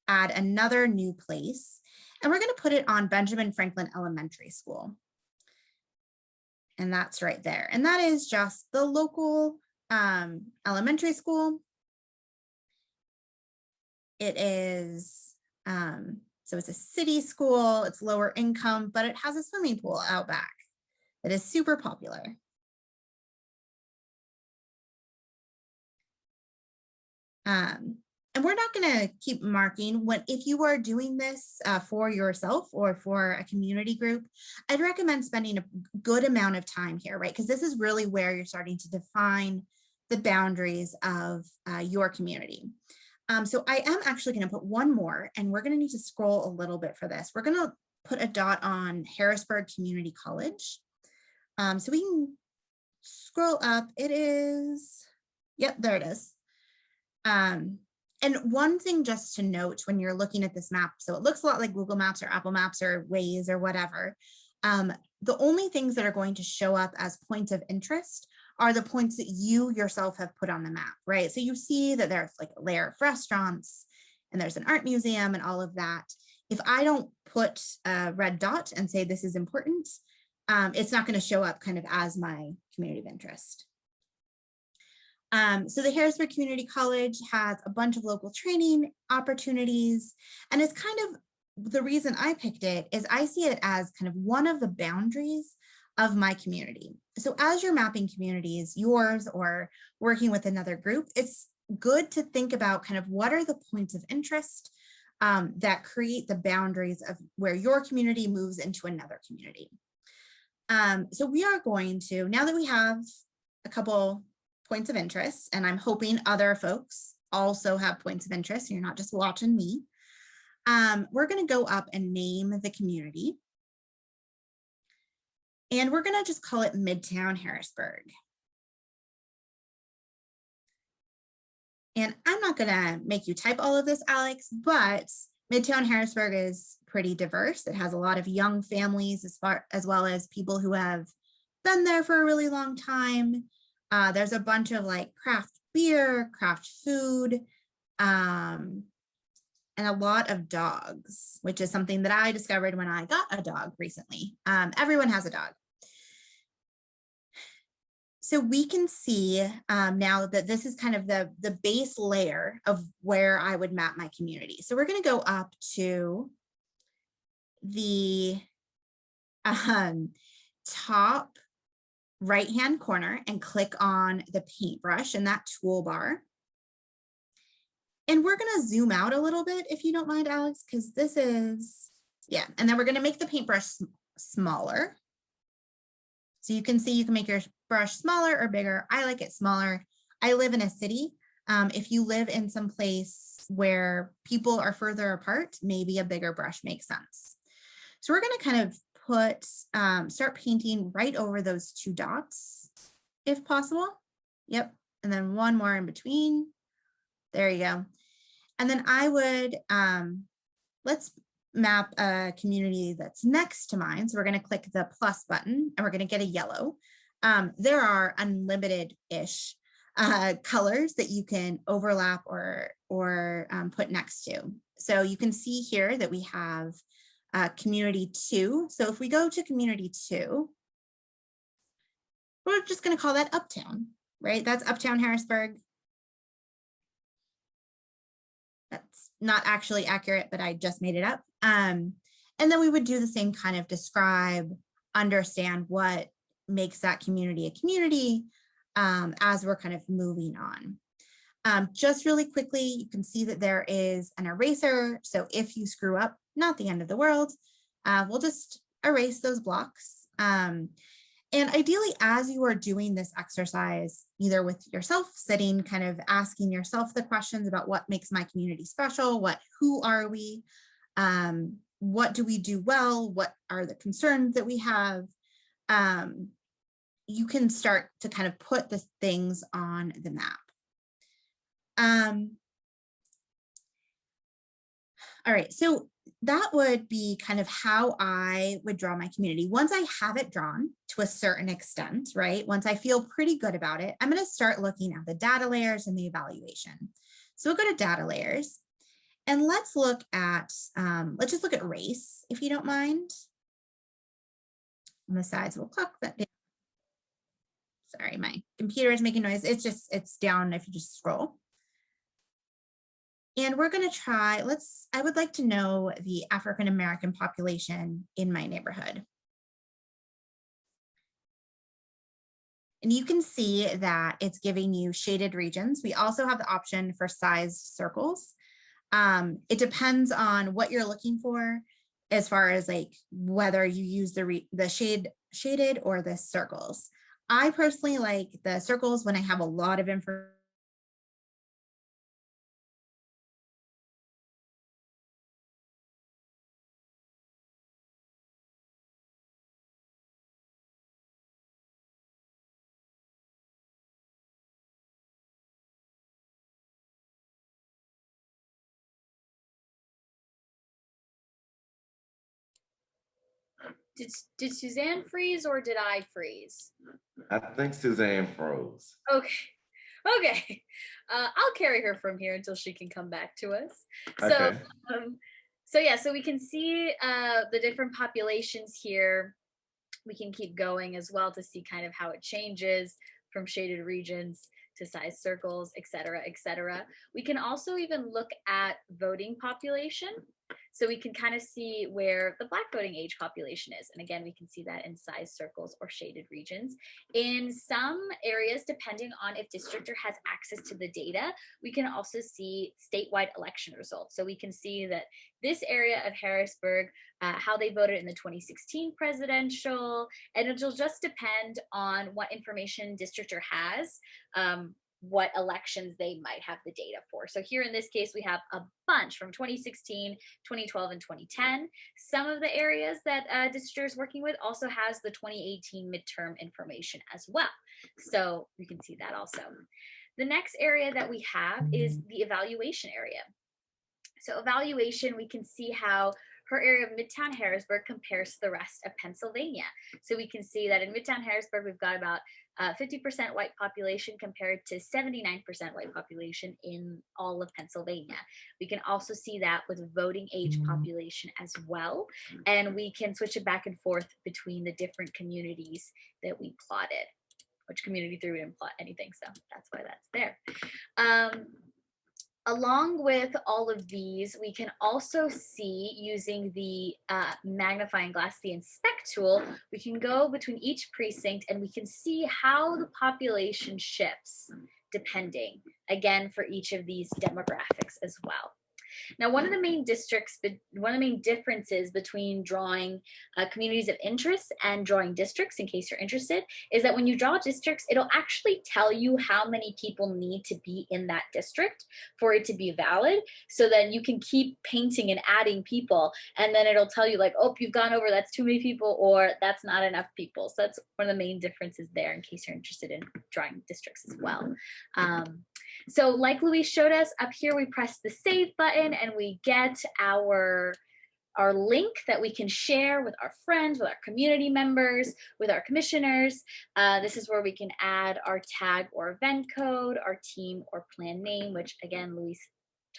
add another new place, and we're going to put it on Benjamin Franklin Elementary School. And that's right there. And that is just the local elementary school. It is, so it's a city school, it's lower income, but it has a swimming pool out back that is super popular. And we're not going to keep marking if you are doing this for yourself or for a community group. I'd recommend spending a good amount of time here, right? Because this is really where you're starting to define the boundaries of your community. So I am actually going to put one more, and we're going to need to scroll a little bit for this. We're going to put a dot on Harrisburg Community College. So we can scroll up. It is, yep, there it is. And one thing just to note when you're looking at this map, so it looks a lot like Google Maps or Apple Maps or Waze or whatever. The only things that are going to show up as points of interest are the points that you yourself have put on the map, right? So you see that there's like a layer of restaurants and there's an art museum and all of that. If I don't put a red dot and say this is important, it's not going to show up kind of as my community of interest. So the Harrisburg Community College has a bunch of local training opportunities, and it's kind of the reason I picked it is I see it as kind of one of the boundaries of my community. So as you're mapping communities, yours or working with another group, it's good to think about kind of what are the points of interest that create the boundaries of where your community moves into another community. So we are going to, now that we have a couple points of interest, and I'm hoping other folks also have points of interest, and you're not just watching me, we're going to go up and name the community. And we're going to just call it Midtown Harrisburg. And I'm not going to make you type all of this, Alex, but Midtown Harrisburg is pretty diverse. It has a lot of young families as well as people who have been there for a really long time. There's a bunch of like craft beer, craft food, and a lot of dogs, which is something that I discovered when I got a dog recently. Everyone has a dog. So we can see now that this is kind of the base layer of where I would map my community. So we're going to go up to the top right-hand corner and click on the paintbrush in that toolbar. And we're going to zoom out a little bit, if you don't mind, Alex, because this is, yeah. And then we're going to make the paintbrush smaller. So you can see you can make your brush smaller or bigger. I like it smaller. I live in a city. If you live in some place where people are further apart, maybe a bigger brush makes sense. So we're going to kind of start painting right over those two dots, if possible. Yep. And then one more in between. There you go. And then I would, let's map a community that's next to mine. So we're going to click the plus button and we're going to get a yellow. There are unlimited-ish colors that you can overlap or put next to. So you can see here that we have community 2. So if we go to community 2, we're just going to call that Uptown, right? That's Uptown Harrisburg. That's not actually accurate, but I just made it up. And then we would do the same kind of describe, understand what makes that community a community as we're kind of moving on. Just really quickly, you can see that there is an eraser. So if you screw up, not the end of the world, we'll just erase those blocks. And ideally, as you are doing this exercise, either with yourself, sitting, kind of asking yourself the questions about what makes my community special, who are we, what do we do well, what are the concerns that we have, you can start to kind of put the things on the map. All right, so that would be kind of how I would draw my community. Once I have it drawn to a certain extent, right? Once I feel pretty good about it, I'm going to start looking at the data layers and the evaluation. So we'll go to data layers and let's look at, let's just look at race, if you don't mind. On the sides, we'll clock that down. Sorry, my computer is making noise. It's down if you just scroll. And we're going to try, I would like to know the African-American population in my neighborhood. And you can see that it's giving you shaded regions. We also have the option for sized circles. It depends on what you're looking for as far as like whether you use the shaded or the circles. I personally like the circles when I have a lot of information. Did Suzanne freeze or did I freeze? I think Suzanne froze. Okay. I'll carry her from here until she can come back to us. Okay. So we can see the different populations here. We can keep going as well to see kind of how it changes from shaded regions to size circles, et cetera, et cetera. We can also even look at voting population. So we can kind of see where the Black voting age population is. And again, we can see that in size circles or shaded regions. In some areas, depending on if DistrictR has access to the data, we can also see statewide election results. So we can see that this area of Harrisburg, how they voted in the 2016 presidential, and it'll just depend on what information DistrictR has, what elections they might have the data for. So here in this case, we have a bunch from 2016, 2012, and 2010. Some of the areas that DistrictR is working with also has the 2018 midterm information as well. So you can see that also. The next area that we have is the evaluation area. So evaluation, we can see how her area of Midtown Harrisburg compares to the rest of Pennsylvania. So we can see that in Midtown Harrisburg, we've got about 50% white population compared to 79% white population in all of Pennsylvania. We can also see that with voting age population as well. And we can switch it back and forth between the different communities that we plotted. which community 3 would imply anything. So that's why that's there. Along with all of these, we can also see using the magnifying glass, the inspect tool, we can go between each precinct and we can see how the population shifts depending, again, for each of these demographics as well. Now, one of the main differences between drawing communities of interest and drawing districts, in case you're interested, is that when you draw districts, it'll actually tell you how many people need to be in that district for it to be valid, so that you can keep painting and adding people, and then it'll tell you like, oh, you've gone over, that's too many people, or that's not enough people. So that's one of the main differences there, in case you're interested in drawing districts as well. So like Luis showed us, up here we press the save button and we get our link that we can share with our friends, with our community members, with our commissioners. This is where we can add our tag or event code, our team or plan name, which again, Luis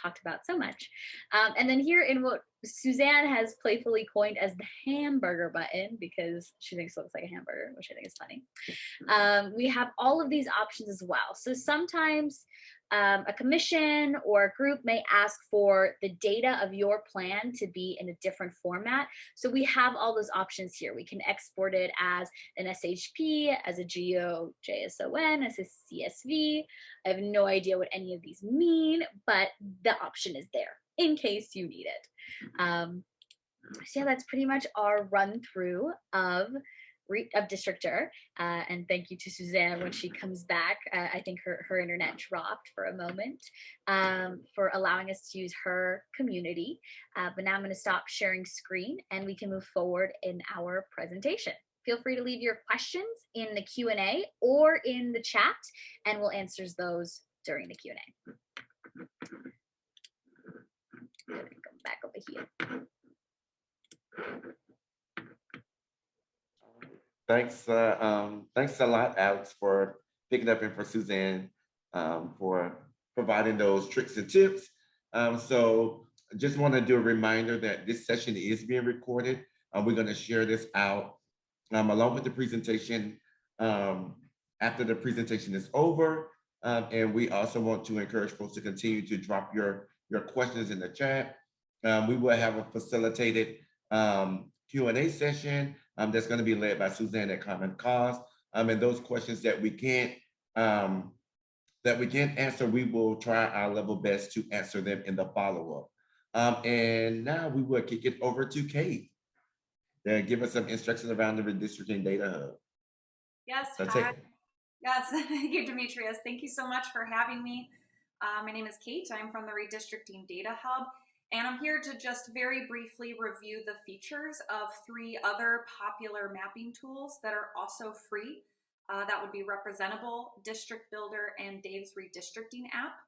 talked about so much. And then here in what Suzanne has playfully coined as the hamburger button, because she thinks it looks like a hamburger, which I think is funny. We have all of these options as well. So sometimes a commission or a group may ask for the data of your plan to be in a different format. So we have all those options here. We can export it as an SHP, as a GeoJSON, as a CSV. I have no idea what any of these mean, but the option is there in case you need it. So yeah, that's pretty much our run through of DistrictR, and thank you to Suzanne when she comes back. I think her internet dropped for a moment, for allowing us to use her community. But now I'm going to stop sharing screen and we can move forward in our presentation. Feel free to leave your questions in the Q&A or in the chat, and we'll answer those during the Q&A. Go back over here. Thanks a lot, Alex, for picking up, and for Suzanne for providing those tricks and tips. So I just want to do a reminder that this session is being recorded. We're going to share this out along with the presentation after the presentation is over. And we also want to encourage folks to continue to drop your questions in the chat. We will have a facilitated Q&A session that's going to be led by Suzanne at Common Cause. And those questions that we can't answer, we will try our level best to answer them in the follow-up. And now we will kick it over to Kate to give us some instructions around the Redistricting Data Hub. Yes, yes, thank you, Demetrius. Thank you so much for having me. My name is Kate. I'm from the Redistricting Data Hub, and I'm here to just very briefly review the features of 3 other popular mapping tools that are also free. That would be Representable, District Builder, and Dave's Redistricting app.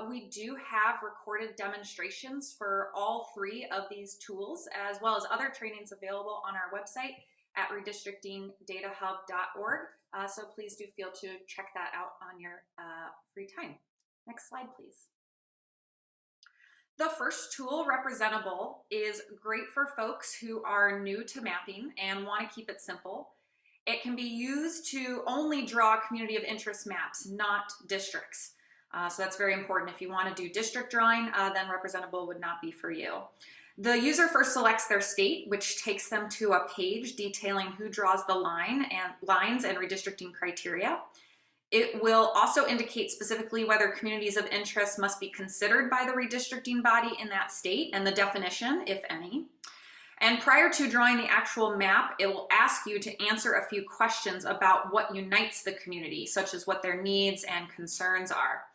We do have recorded demonstrations for all 3 of these tools, as well as other trainings available on our website at redistrictingdatahub.org. So please do feel to check that out on your free time. Next slide, please. The first tool, Representable, is great for folks who are new to mapping and want to keep it simple. It can be used to only draw community of interest maps, not districts. So that's very important. If you want to do district drawing, then Representable would not be for you. The user first selects their state, which takes them to a page detailing who draws the lines and redistricting criteria. It will also indicate specifically whether communities of interest must be considered by the redistricting body in that state and the definition, if any. And prior to drawing the actual map, it will ask you to answer a few questions about what unites the community, such as what their needs and concerns are.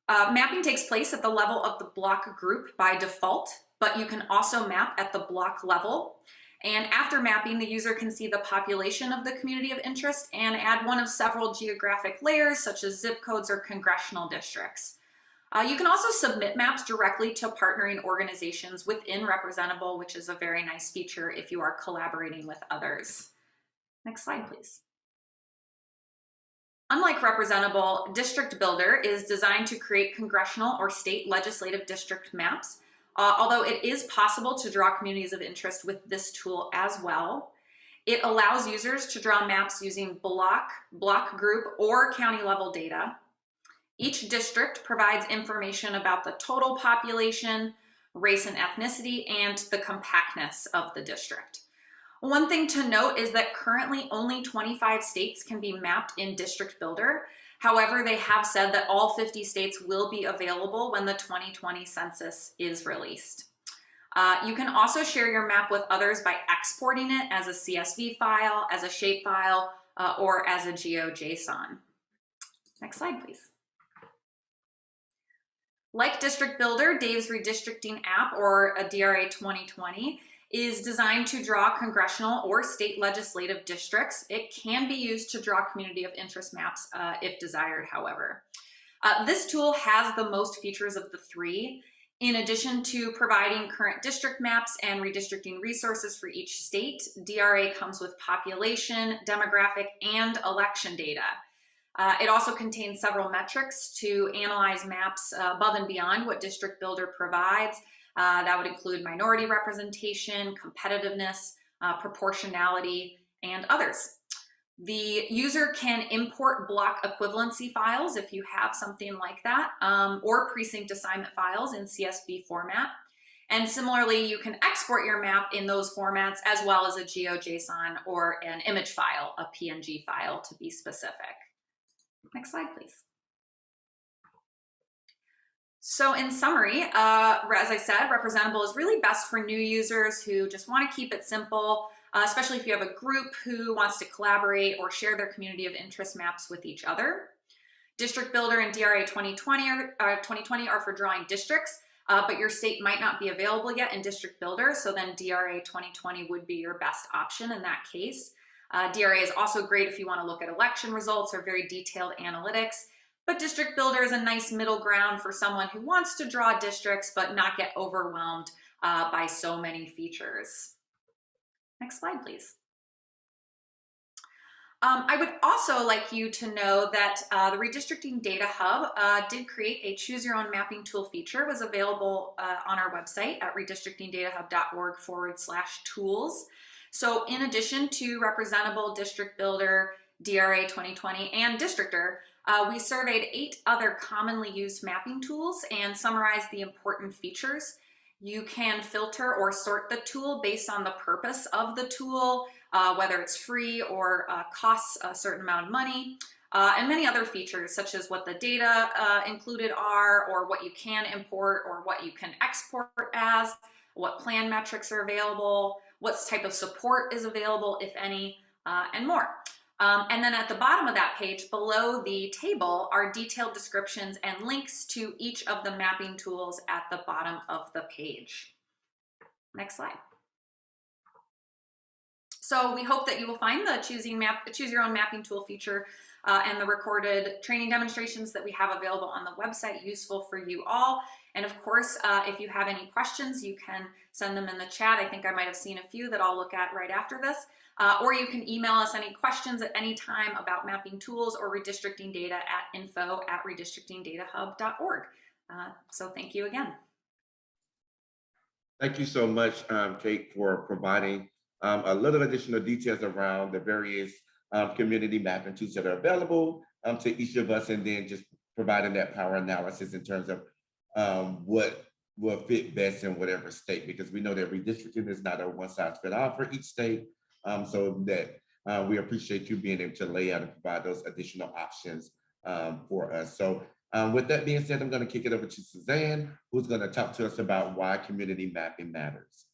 Mapping takes place at the level of the block group by default, but you can also map at the block level. And after mapping, the user can see the population of the community of interest and add one of several geographic layers, such as zip codes or congressional districts. You can also submit maps directly to partnering organizations within Representable, which is a very nice feature if you are collaborating with others. Next slide, please. Unlike Representable, District Builder is designed to create congressional or state legislative district maps. Although it is possible to draw communities of interest with this tool as well. It allows users to draw maps using block, group, or county level data. Each district provides information about the total population, race and ethnicity, and the compactness of the district. One thing to note is that currently only 25 states can be mapped in District Builder. However, they have said that all 50 states will be available when the 2020 census is released. You can also share your map with others by exporting it as a CSV file, as a shapefile, or as a GeoJSON. Next slide, please. Like District Builder, Dave's Redistricting app, or a DRA 2020, is designed to draw congressional or state legislative districts. It can be used to draw community of interest maps if desired, however. This tool has the most features of the three. In addition to providing current district maps and redistricting resources for each state, DRA comes with population, demographic, and election data. It also contains several metrics to analyze maps above and beyond what District Builder provides. That would include minority representation, competitiveness, proportionality, and others. The user can import block equivalency files if you have something like that, or precinct assignment files in CSV format. And similarly, you can export your map in those formats as well as a GeoJSON or an image file, a PNG file to be specific. Next slide, please. So in summary, as I said, Representable is really best for new users who just want to keep it simple, especially if you have a group who wants to collaborate or share their community of interest maps with each other. District Builder and DRA 2020 are for drawing districts, but your state might not be available yet in District Builder, so then DRA 2020 would be your best option in that case. DRA is also great if you want to look at election results or very detailed analytics, but District Builder is a nice middle ground for someone who wants to draw districts but not get overwhelmed by so many features. Next slide, please. I would also like you to know that the Redistricting Data Hub did create a Choose Your Own Mapping Tool feature. It was available on our website at redistrictingdatahub.org/tools. So in addition to Representable, District Builder, DRA 2020, and DistrictR, we surveyed 8 other commonly used mapping tools and summarized the important features. You can filter or sort the tool based on the purpose of the tool, whether it's free or costs a certain amount of money, and many other features such as what the data included are, or what you can import or what you can export as, what plan metrics are available, what type of support is available, if any, and more. And then at the bottom of that page, below the table, are detailed descriptions and links to each of the mapping tools at the bottom of the page. Next slide. So we hope that you will find the Choose Your Own Mapping Tool feature and the recorded training demonstrations that we have available on the website useful for you all. And of course, if you have any questions, you can send them in the chat. I think I might have seen a few that I'll look at right after this. Or you can email us any questions at any time about mapping tools or redistricting data at info@redistrictingdatahub.org. So thank you again. Thank you so much, Kate, for providing a little additional details around the various community mapping tools that are available to each of us, and then just providing that power analysis in terms of what will fit best in whatever state, because we know that redistricting is not a one-size-fits-all for each state. So that we appreciate you being able to lay out and provide those additional options for us. So with that being said, I'm going to kick it over to Suzanne, who's going to talk to us about why community mapping matters.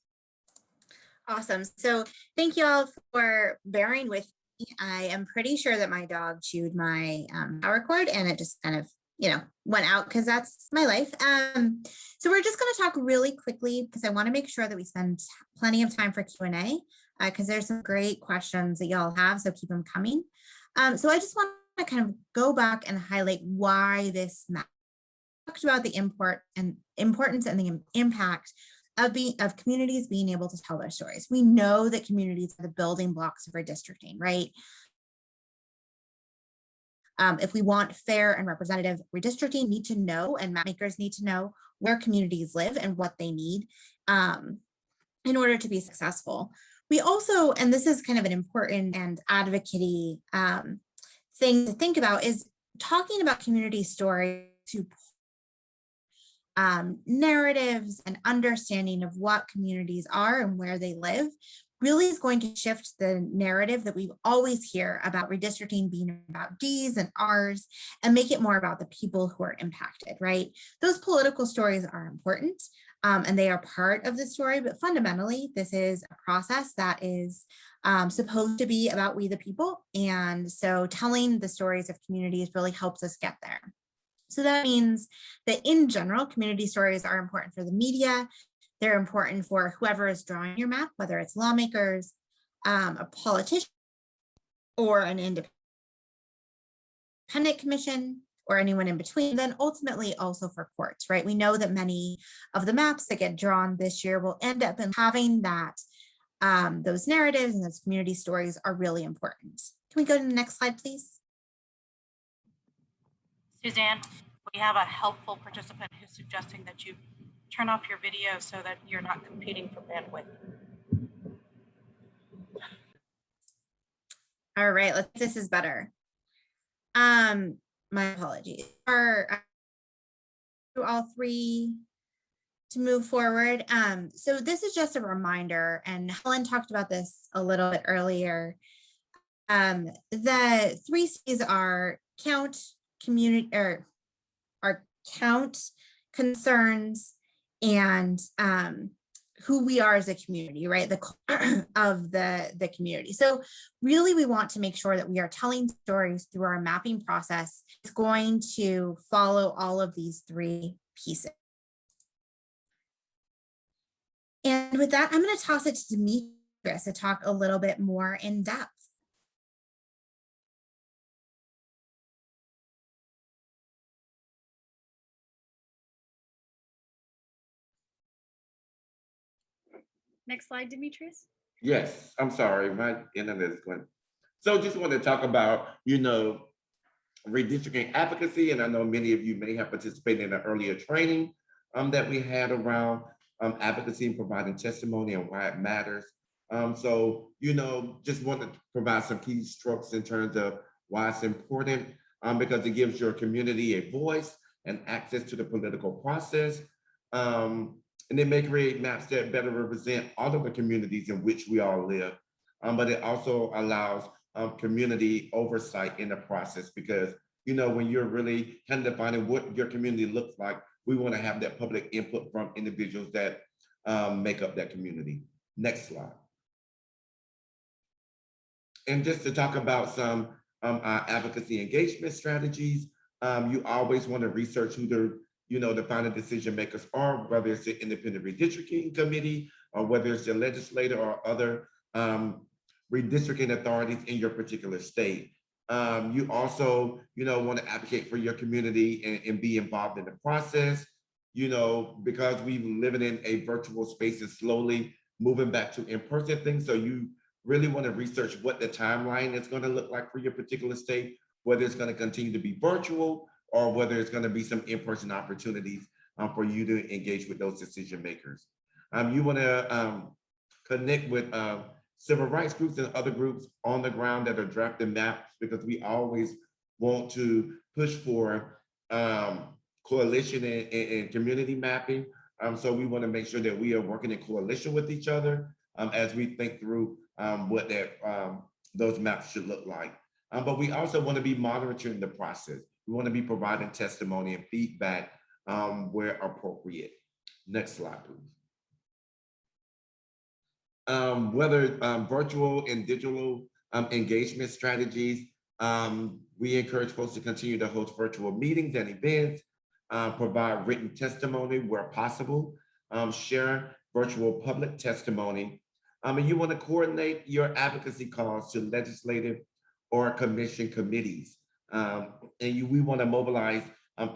Awesome. So thank you all for bearing with me. I am pretty sure that my dog chewed my power cord and it just kind of, went out because that's my life. So we're just going to talk really quickly because I want to make sure that we spend plenty of time for Q&A because there's some great questions that y'all have, so keep them coming. So I just want to kind of go back and highlight why this map. Talked about the importance and the impact of communities being able to tell their stories. We know that communities are the building blocks of redistricting, right? If we want fair and representative redistricting, need to know, and map makers need to know where communities live and what they need in order to be successful. We also, and this is kind of an important and advocacy thing to think about, is talking about community stories to narratives and understanding of what communities are and where they live really is going to shift the narrative that we always hear about redistricting being about Ds and Rs, and make it more about the people who are impacted, right? Those political stories are important, and they are part of the story, but fundamentally, this is a process that is supposed to be about we the people. And so telling the stories of communities really helps us get there. So that means that in general, community stories are important for the media. They're important for whoever is drawing your map, whether it's lawmakers, a politician, or an independent commission, or anyone in between, then ultimately also for courts, right? We know that many of the maps that get drawn this year will end up in having that, those narratives and those community stories are really important. Can we go to the next slide, please? Suzanne, we have a helpful participant who's suggesting that you turn off your video so that you're not competing for bandwidth. All right, this is better. My apologies. Through all three to move forward. So this is just a reminder, and Helen talked about this a little bit earlier. The 3 C's are count, community, or are count, concerns, and who we are as a community, right? The core of the community. So really, we want to make sure that we are telling stories through our mapping process. It's going to follow all of these 3 pieces. And with that, I'm going to toss it to Demetrius to talk a little bit more in depth. Next slide, Demetrius. Yes, I'm sorry, my internet is going. So just want to talk about, redistricting advocacy, and I know many of you may have participated in an earlier training that we had around advocacy and providing testimony and why it matters. So, just wanted to provide some key strokes in terms of why it's important, because it gives your community a voice and access to the political process. And it may create maps that better represent all of the communities in which we all live. But it also allows community oversight in the process, because, when you're really kind of defining what your community looks like, we want to have that public input from individuals that make up that community. Next slide. And just to talk about some advocacy engagement strategies, you always want to research who the final decision makers are, whether it's the independent redistricting committee or whether it's the legislator or other redistricting authorities in your particular state. You also, want to advocate for your community and be involved in the process, because we're living in a virtual space and slowly moving back to in-person things. So you really want to research what the timeline is going to look like for your particular state, whether it's going to continue to be virtual or whether it's going to be some in-person opportunities for you to engage with those decision makers. You want to connect with civil rights groups and other groups on the ground that are drafting maps, because we always want to push for coalition and community mapping. So we want to make sure that we are working in coalition with each other as we think through what those maps should look like. But we also want to be monitoring the process. We want to be providing testimony and feedback where appropriate. Next slide, please. Whether virtual and digital engagement strategies, we encourage folks to continue to host virtual meetings and events, provide written testimony where possible, share virtual public testimony, and you want to coordinate your advocacy calls to legislative or commission committees. We want to mobilize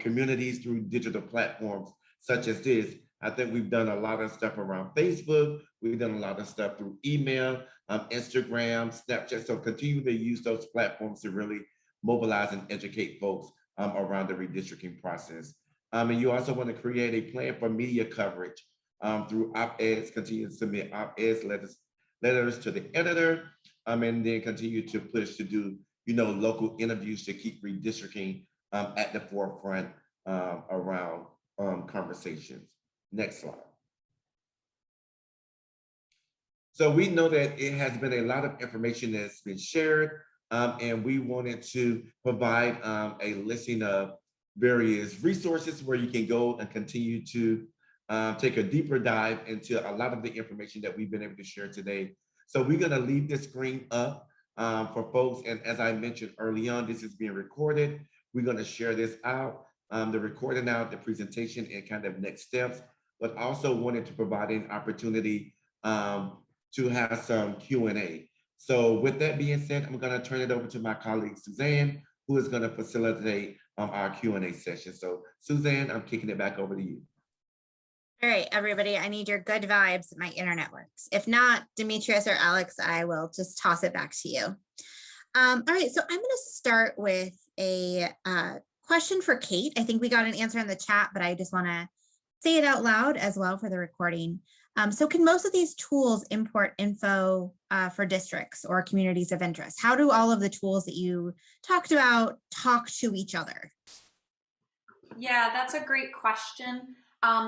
communities through digital platforms such as this. I think we've done a lot of stuff around Facebook. We've done a lot of stuff through email, Instagram, Snapchat. So continue to use those platforms to really mobilize and educate folks around the redistricting process. And you also want to create a plan for media coverage through op-eds, continue to submit op-eds, letters letters to the editor, and then continue to push to do, local interviews to keep redistricting at the forefront around conversations. Next slide. So we know that it has been a lot of information that's been shared, and we wanted to provide a listing of various resources where you can go and continue to take a deeper dive into a lot of the information that we've been able to share today. So we're going to leave this screen up for folks. And as I mentioned early on, this is being recorded. We're going to share this out, the recording out, the presentation, and kind of next steps, but also wanted to provide an opportunity to have some Q&A. So with that being said, I'm going to turn it over to my colleague, Suzanne, who is going to facilitate our Q&A session. So Suzanne, I'm kicking it back over to you. All right, everybody, I need your good vibes. My internet works. If not, Demetrius or Alex, I will just toss it back to you. All right, so I'm going to start with a question for Kate. I think we got an answer in the chat, but I just want to say it out loud as well for the recording. So can most of these tools import info for districts or communities of interest? How do all of the tools that you talked about talk to each other? Yeah, that's a great question.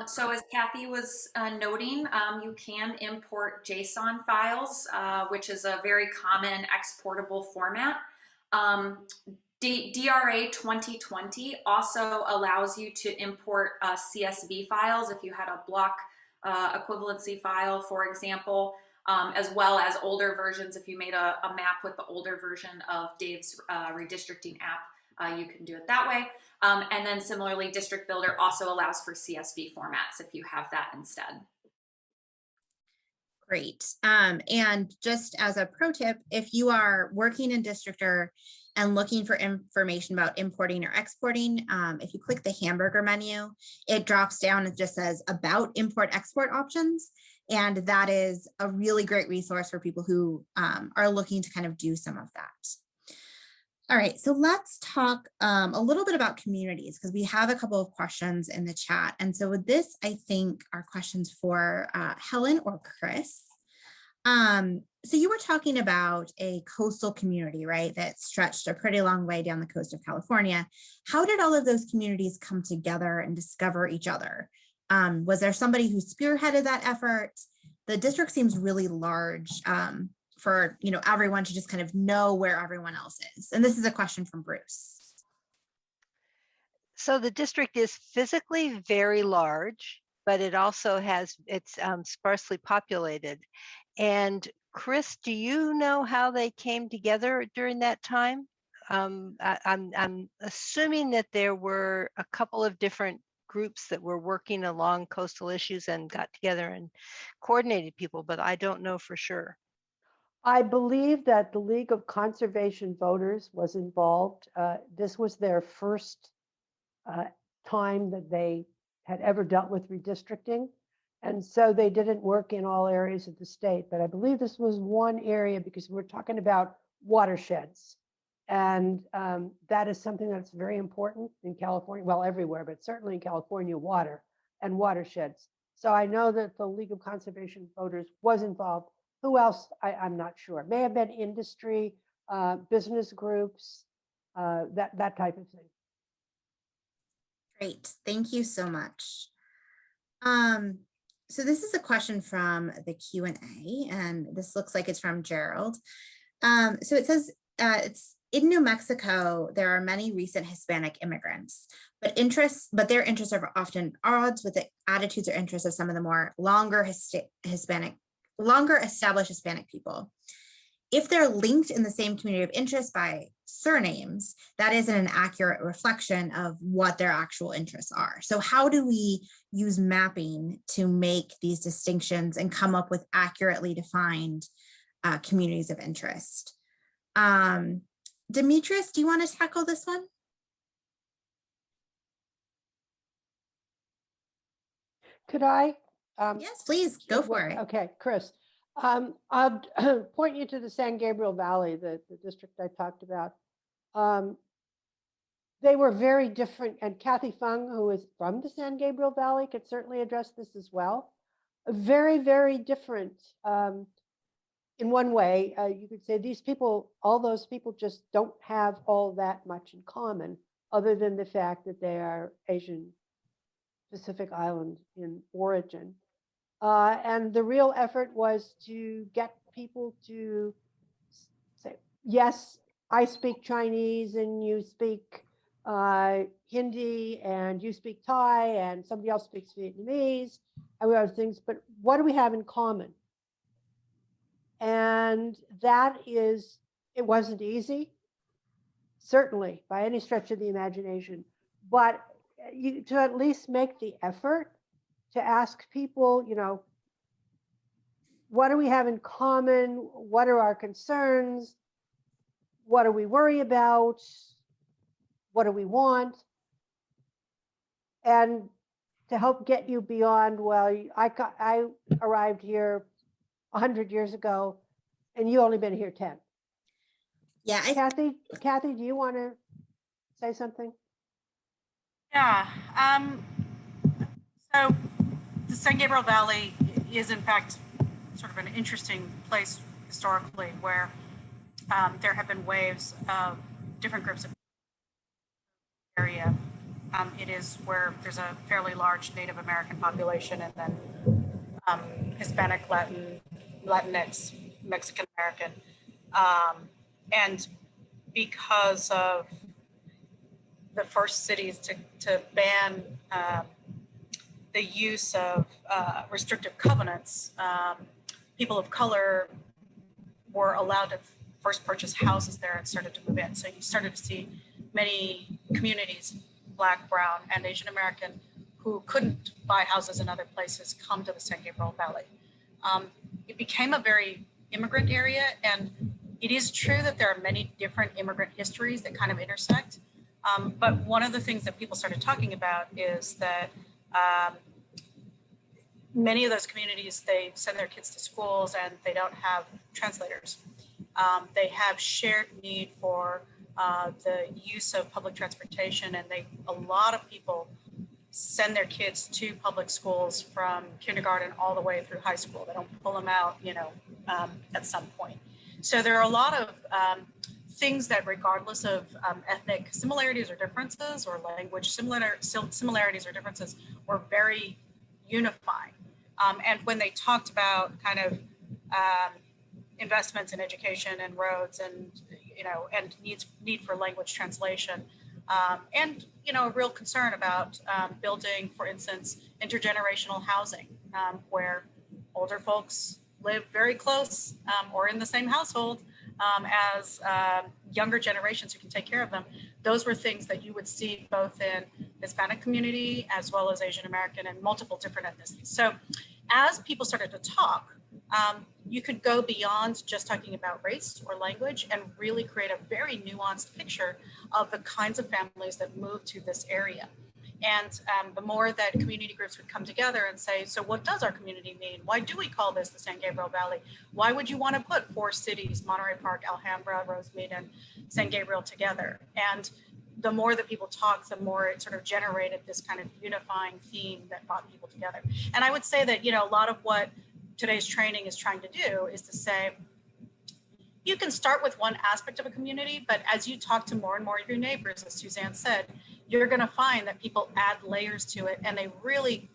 So as Kathy was noting, you can import JSON files, which is a very common exportable format. DRA 2020 also allows you to import CSV files if you had a block equivalency file, for example, as well as older versions. If you made a map with the older version of Dave's redistricting app, you can do it that way. And then similarly, District Builder also allows for CSV formats if you have that instead. Great. And just as a pro tip, if you are working in DistrictR and looking for information about importing or exporting, if you click the hamburger menu, it drops down and just says about import export options. And that is a really great resource for people who are looking to kind of do some of that. All right, so let's talk a little bit about communities because we have a couple of questions in the chat. And so with this, I think are questions for Helen or Chris. So you were talking about a coastal community, right, that stretched a pretty long way down the coast of California. How did all of those communities come together and discover each other? Was there somebody who spearheaded that effort? The district seems really large for everyone to just kind of know where everyone else is. And this is a question from Bruce. So the district is physically very large, but it also it's sparsely populated. And Chris, do you know how they came together during that time? I'm assuming that there were a couple of different groups that were working along coastal issues and got together and coordinated people, but I don't know for sure. I believe that the League of Conservation Voters was involved. This was their first time that they had ever dealt with redistricting. And so they didn't work in all areas of the state, but I believe this was one area because we're talking about watersheds. And that is something that's very important in California, well, everywhere, but certainly in California, water and watersheds. So I know that the League of Conservation Voters was involved. Who else? I'm not sure. May have been industry, business groups, that type of thing. Great, thank you so much. So this is a question from the Q&A, and this looks like it's from Gerald. So it says, it's in New Mexico, there are many recent Hispanic immigrants, but their interests are often at odds with the attitudes or interests of some of the more longer established Hispanic people. If they're linked in the same community of interest by surnames, that isn't an accurate reflection of what their actual interests are. So how do we use mapping to make these distinctions and come up with accurately defined communities of interest? Demetrius, do you want to tackle this one? Could I? Yes, please, go for it. Okay, Chris. I'll point you to the San Gabriel Valley, the district I talked about. They were very different, and Kathy Fung, who is from the San Gabriel Valley, could certainly address this as well. Very, very different in one way, you could say these people, all those people just don't have all that much in common, other than the fact that they are Asian Pacific Island in origin. And the real effort was to get people to say, yes, I speak Chinese and you speak Hindi and you speak Thai and somebody else speaks Vietnamese and we have things, but what do we have in common? And that is, it wasn't easy, certainly by any stretch of the imagination, but you, to at least make the effort to ask people, you know, what do we have in common? What are our concerns? What do we worry about? What do we want? And to help get you beyond, well, I arrived here 100 years ago and you only been here 10. Yeah, Kathy, do you want to say something? Yeah. So the San Gabriel Valley is in fact sort of an interesting place historically where there have been waves of different groups of area. It is where there's a fairly large Native American population and then Hispanic, Latinx, Mexican American. And because of the first cities to ban the use of restrictive covenants, people of color were allowed to first purchase houses there and started to move in. So you started to see many communities, Black, Brown, and Asian American, who couldn't buy houses in other places come to the San Gabriel Valley. It became a very immigrant area, and it is true that there are many different immigrant histories that kind of intersect. But one of the things that people started talking about is that many of those communities, they send their kids to schools and they don't have translators. They have shared need for the use of public transportation, and a lot of people send their kids to public schools from kindergarten all the way through high school. They don't pull them out, at some point. So there are a lot of things that, regardless of ethnic similarities or differences, or language similarities or differences, were very unifying. And when they talked about kind of investments in education and roads and and need for language translation, and a real concern about building, for instance, intergenerational housing, where older folks live very close or in the same household as younger generations who can take care of them. Those were things that you would see both in Hispanic community as well as Asian American and multiple different ethnicities. So as people started to talk, you could go beyond just talking about race or language and really create a very nuanced picture of the kinds of families that move to this area. And the more that community groups would come together and say, so what does our community mean? Why do we call this the San Gabriel Valley? Why would you want to put 4 cities, Monterey Park, Alhambra, Rosemead, and San Gabriel together? And the more that people talked, the more it sort of generated this kind of unifying theme that brought people together. And I would say that, a lot of what today's training is trying to do is to say, you can start with one aspect of a community, but as you talk to more and more of your neighbors, as Suzanne said, you're going to find that people add layers to it, and they really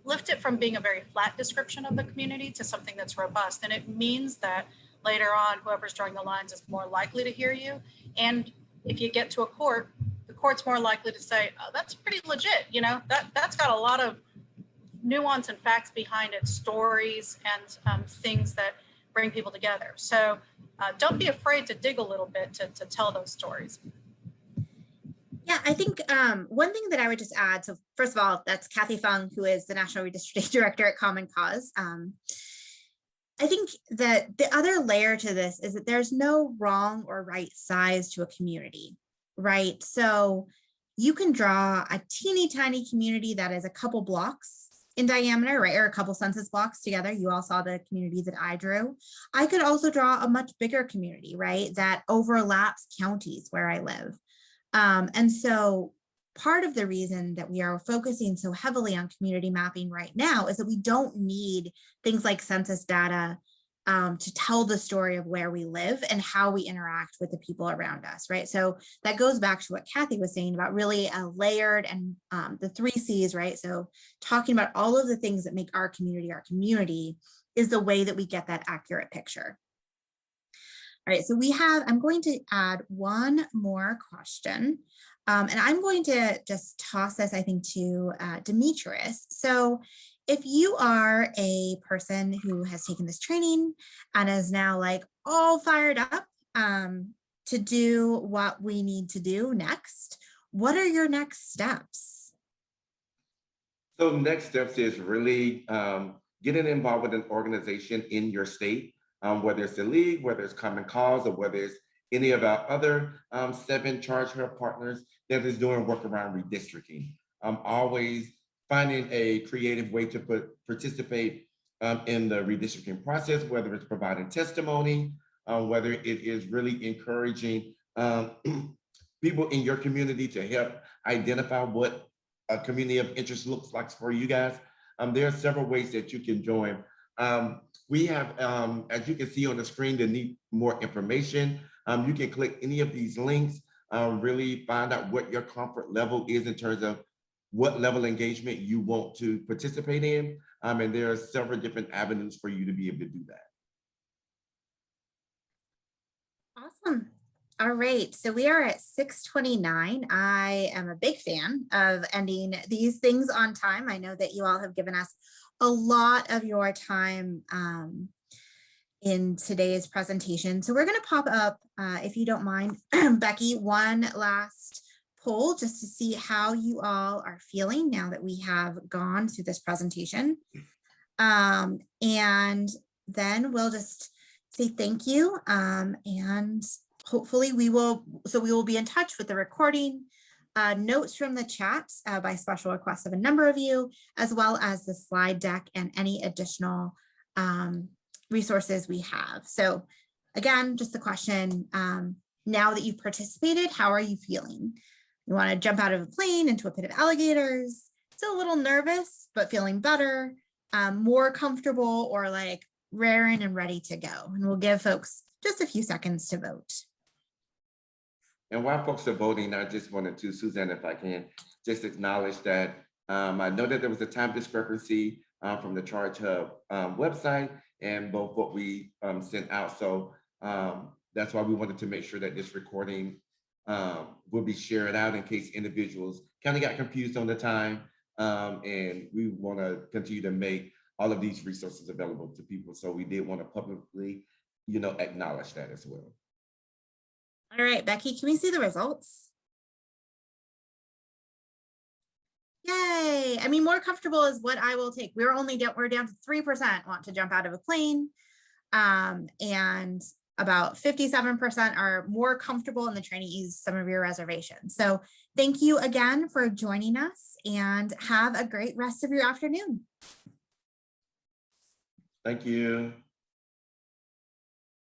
lift it from being a very flat description of the community to something that's robust. And it means that later on, whoever's drawing the lines is more likely to hear you. And if you get to a court, the court's more likely to say, oh, that's pretty legit. That's got a lot of nuance and facts behind it, stories and things that bring people together. So don't be afraid to dig a little bit to tell those stories. Yeah, I think one thing that I would just add, so first of all, that's Kathy Fung, who is the National Redistricting Director at Common Cause. I think that the other layer to this is that there's no wrong or right size to a community, right? So you can draw a teeny tiny community that is a couple blocks in diameter, right? Or a couple census blocks together. You all saw the community that I drew. I could also draw a much bigger community, right? That overlaps counties where I live. And so part of the reason that we are focusing so heavily on community mapping right now is that we don't need things like census data to tell the story of where we live and how we interact with the people around us, right? So that goes back to what Kathy was saying about really a layered and the 3 C's, right? So talking about all of the things that make our community is the way that we get that accurate picture. All right, so I'm going to add one more question. And I'm going to just toss this, I think, to Demetrius. So if you are a person who has taken this training and is now like all fired up to do what we need to do next, what are your next steps? So next steps is really getting involved with an organization in your state, whether it's the league, whether it's Common Cause, or whether it's any of our other 7 charge hub partners that is doing work around redistricting. Always finding a creative way to participate in the redistricting process, whether it's providing testimony, whether it is really encouraging people in your community to help identify what a community of interest looks like for you guys. There are several ways that you can join. We have, as you can see on the screen, to need more information. You can click any of these links, really find out what your comfort level is in terms of what level of engagement you want to participate in. And there are several different avenues for you to be able to do that. Awesome. All right, so we are at 6:29. I am a big fan of ending these things on time. I know that you all have given us a lot of your time in today's presentation. So we're going to pop up, if you don't mind, Becky, one last poll just to see how you all are feeling now that we have gone through this presentation. And then we'll just say thank you. And hopefully we will be in touch with the recording, notes from the chat by special request of a number of you, as well as the slide deck and any additional resources we have. So again, just the question, now that you've participated, how are you feeling? You want to jump out of a plane into a pit of alligators, still a little nervous, but feeling better, more comfortable, or like raring and ready to go? And we'll give folks just a few seconds to vote. And while folks are voting, I just wanted to, Suzanne, if I can, just acknowledge that I know that there was a time discrepancy from the Charge Hub website and both what we sent out. So that's why we wanted to make sure that this recording will be shared out in case individuals kind of got confused on the time. And we want to continue to make all of these resources available to people. So we did want to publicly, acknowledge that as well. All right, Becky, can we see the results? Yay. I mean, more comfortable is what I will take. We're down to 3% want to jump out of a plane. And about 57% are more comfortable in the trying to ease some of your reservations. So thank you again for joining us and have a great rest of your afternoon. Thank you.